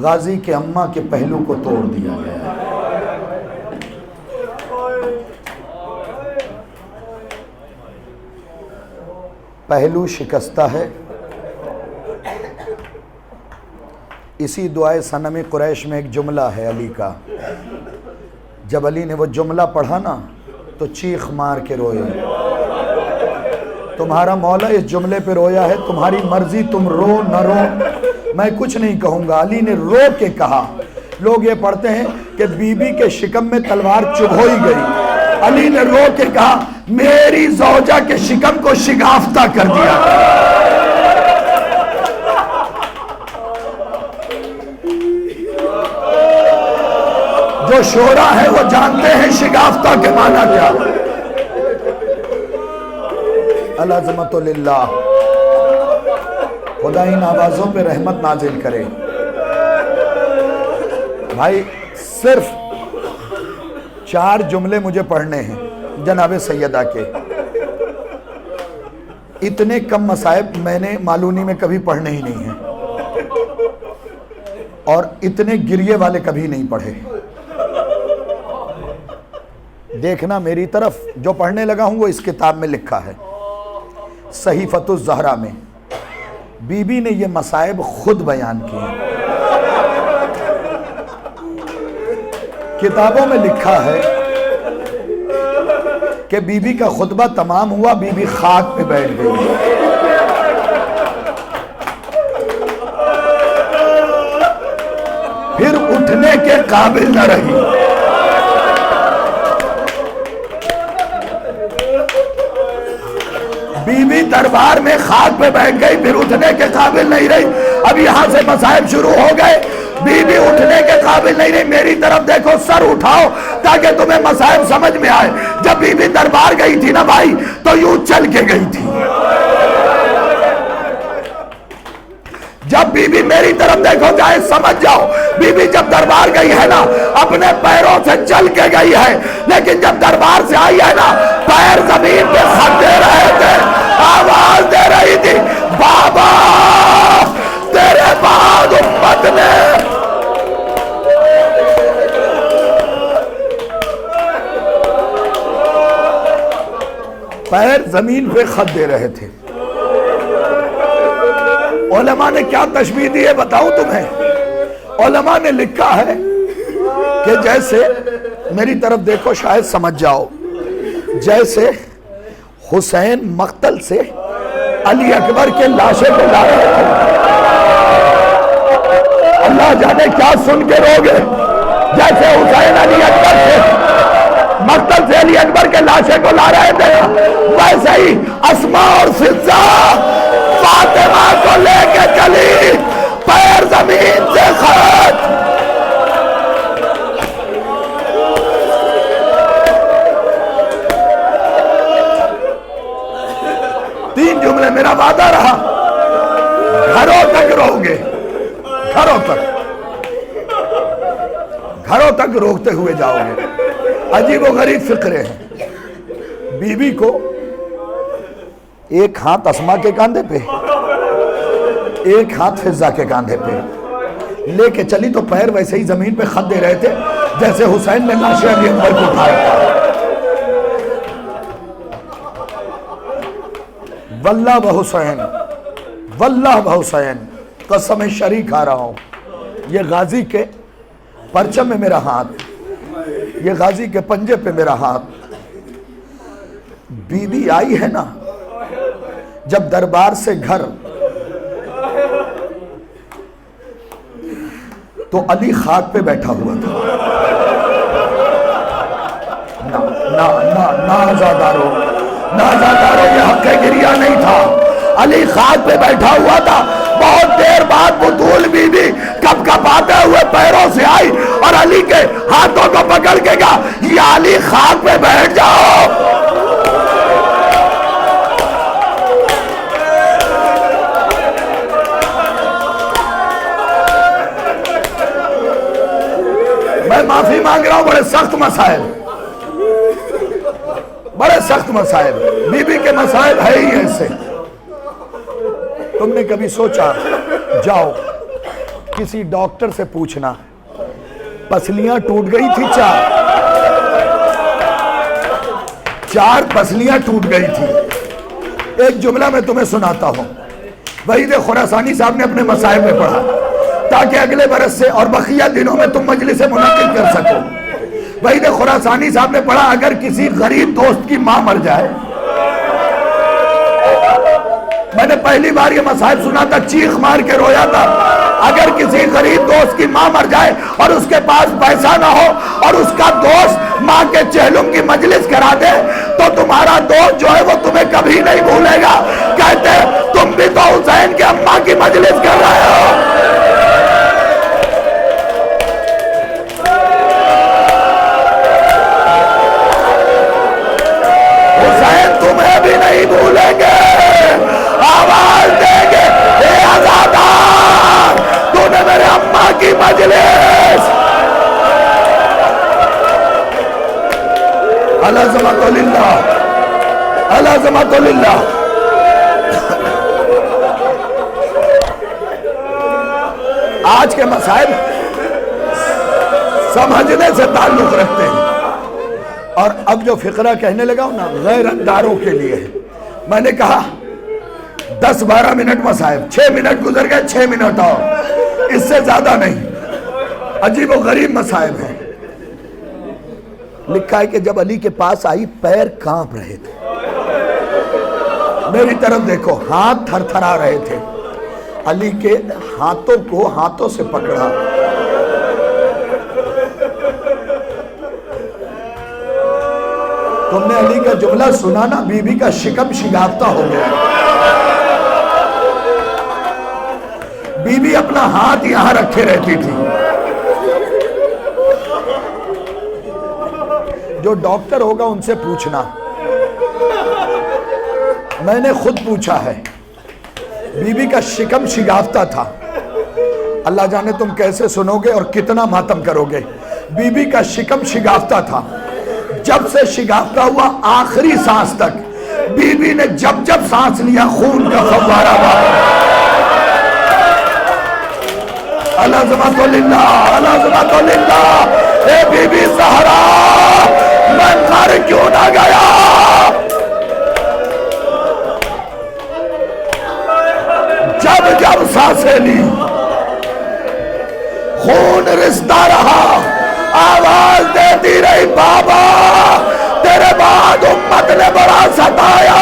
गाजी के अम्मा के पहलू को तोड़ दिया गया है। पहलू शिकस्ता है। इसी दुआए सनम कुरैश में एक जुमला है अली का। जब अली ने वो जुमला पढ़ा ना तो चीख मार के रोए। तुम्हारा मौला इस जुमले पे रोया है, तुम्हारी मर्जी, तुम रो न रो, मैं कुछ नहीं कहूँगा। अली ने रो के कहा। लोग ये पढ़ते हैं कि बीबी के शिकम में तलवार चुभोई गई। अली ने रो के कहा मेरी ज़ौजा के शिकम को शिगाफ्ता कर दिया। जो शोरा है वो जानते हैं शिगाफ्ता के माना क्या। अल-अज़मतुलिल्लाह, खुदा इन आवाज़ों पे रहमत नाजिल करे। भाई सिर्फ 4 जुमले मुझे पढ़ने हैं जनाब सैयदा के। इतने कम मसाइब मैंने मालूनी में कभी पढ़ने ही नहीं हैं, और इतने गिरिये वाले कभी नहीं पढ़े। देखना मेरी तरफ, जो पढ़ने लगा हूं वो इस किताब में लिखा है, सहीफतुज़ ज़हरा में। बीबी ने ये मसाइब खुद बयान किए। किताबों में लिखा है कि बीबी का खुतबा तमाम हुआ, बीबी खाक पे बैठ गई। फिर उठने के काबिल न रही। बीबी दरबार में खाक पे बैठ गई, फिर उठने के काबिल नहीं रही। अब यहां से मसाइब शुरू हो गए। बीबी उठने के काबिल नहीं रही। मेरी तरफ देखो, सर उठाओ ताकि तुम्हें मसाइब समझ में आए। जब बीबी दरबार गई थी ना भाई, तो यूं चल के गई थी। जब बीबी, मेरी तरफ देखो, चाहे समझ जाओ, बीबी जब दरबार गई है ना, अपने पैरों से चल के गई है, लेकिन जब दरबार से आई है ना, पैर जमीन पे खट दे रहे थे, आवाज दे रही थी, बाबा तेरे बाद उम्मत ने जमीन पे खत दे रहे थे। उलमा ने क्या तशबीह दी है बताऊं तुम्हें? उलमा ने लिखा है कि जैसे, मेरी तरफ देखो शायद समझ जाओ, जैसे हुसैन मक्तल से अली अकबर के लाशे को ला रहे थे। अल्लाह जाने क्या सुन के रोगे। जैसे हुसैन अली अकबर से मक्तल से अली अकबर के लाशे को ला रहे थे, वैसे ही अस्मा और फिजा फातिमा को लेके चली, पैर जमीन से खत। तीन जुमले, मेरा वादा रहा, घरों तक रहोगे, घरों तक रोकते हुए जाओगे। अजीब व गरीब फिक्रे हैं। बीबी को एक हाथ अस्मा के कांधे पे, एक हाथ फिजा के कांधे पे लेके चली, तो पैर वैसे ही जमीन पे खत दे रहे थे जैसे हुसैन ने लाशे अली अकबर को उठाया। वल्लाह व हुसैन, वल्लाह व हुसैन, कसम शरी खा रहा हूं, ये गाजी के परचम में मेरा हाथ, ये गाजी के पंजे पे मेरा हाथ। बीबी आई है ना जब दरबार से घर, तो अली खाक पे बैठा हुआ था। ना ना ना ना आजादारो, ना आजादारो, ये हक़ गिरिया नहीं था। अली खाक पे बैठा हुआ था। बहुत देर बाद बुतूल बीबी कप कपाते हुए पैरों से आई और अली के हाथों को पकड़ के कहा, या अली खाक पे बैठ जाओ। मैं माफी मांग रहा हूं, बड़े सख्त मसाइल, बड़े सख्त मसाइल, बीबी के मसाइल है ही ऐसे। तुमने कभी सोचा, जाओ किसी डॉक्टर से पूछना, पसलियां टूट गई थी, चार पसलियां टूट गई थी। एक जुमला मैं तुम्हें सुनाता हूं, वहीद खुरासानी साहब ने अपने मसाइल में पढ़ा, ताकि अगले बरस से और बकिया दिनों में तुम मजलिस मुनक्किद कर सको। वहीद खुरासानी साहब ने पढ़ा, अगर किसी गरीब दोस्त की मां मर जाए, मैंने पहली बार ये मसाइब सुना था, चीख मार के रोया था। अगर किसी गरीब दोस्त की मां मर जाए और उसके पास पैसा ना हो और उसका दोस्त मां के चेहलुम की मजलिस करा दे, तो तुम्हारा दोस्त जो है वो तुम्हें कभी नहीं भूलेगा। कहते तुम भी तो हुसैन के अम्मा की मजलिस कर रहे हो। हुसैन तुम्हें भी नहीं भूलेंगे, आवाज देंगे, ए आजादार, तूने मेरे अम्मा की मजलिस। अल-अज़मतुलिल्लाह, अल-अज़मतुलिल्लाह। आज के मसाइल समझने से ताल्लुक रखते हैं। और अब जो फिक्रा कहने लगा हूं ना, गैरतदारों के लिए है। मैंने कहा 10-12 मिनट मसाइब, 6 मिनट गुजर गए, 6 मिनट और, इससे ज्यादा नहीं। अजीब व गरीब मसाइब है। लिखा है कि जब अली के पास आई, पैर कांप रहे थे। मेरी तरफ देखो, हाथ थरथरा रहे थे। अली के हाथों को हाथों से पकड़ा। तुमने अली का जुमला सुना ना, बीबी का शिकम शिगाफ्ता हो गया। बीबी अपना हाथ यहां रखे रहती थी। जो डॉक्टर होगा उनसे पूछना, मैंने खुद पूछा है। बीबी का शिकम शिगाफ्ता था। अल्लाह जाने तुम कैसे सुनोगे और कितना मातम करोगे। बीबी का शिकम शिगाफ्ता था। जब से शिगाफ्ता हुआ आखिरी सांस तक, बीबी ने जब जब सांस लिया, खून का फव्वारा बहा। अल-अज़मतुलिल्लाह, अल-अज़मतुलिल्लाह। ए बीबी ज़हरा, मैं मर क्यों ना गया। जब जब सांसें ली, खून रिश्ता रहा, आवाज देती रही, बाबा तेरे बाद उम्मत ने बड़ा सताया।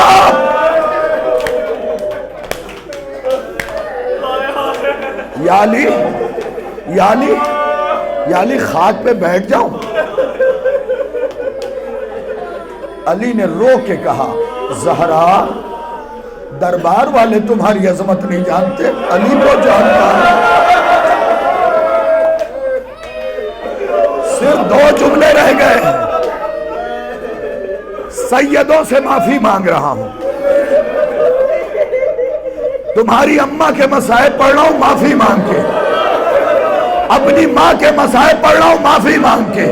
याली याली याली खाक पे बैठ जाऊं? अली ने रो के कहा, जहरा दरबार वाले तुम्हारी अजमत नहीं जानते, अली को जानता है। सिर्फ 2 जुमले रह गए। सैयदों से माफी मांग रहा हूं, तुम्हारी अम्मा के मसाइब पढ़ रहा हूं माफी मांग के, अपनी माँ के मसाइब पढ़ रहा हूं माफी मांग के,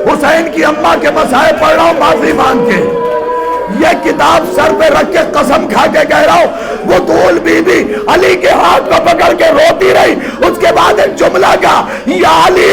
हुसैन की अम्मा के मसाइब पढ़ रहा हूं माफी मांग के। ये किताब सर पे रख के कसम खा के कह रहा हूं, वो दूल बीबी अली के हाथ को पकड़ के रोती रही। उसके बाद एक जुमला का, या अली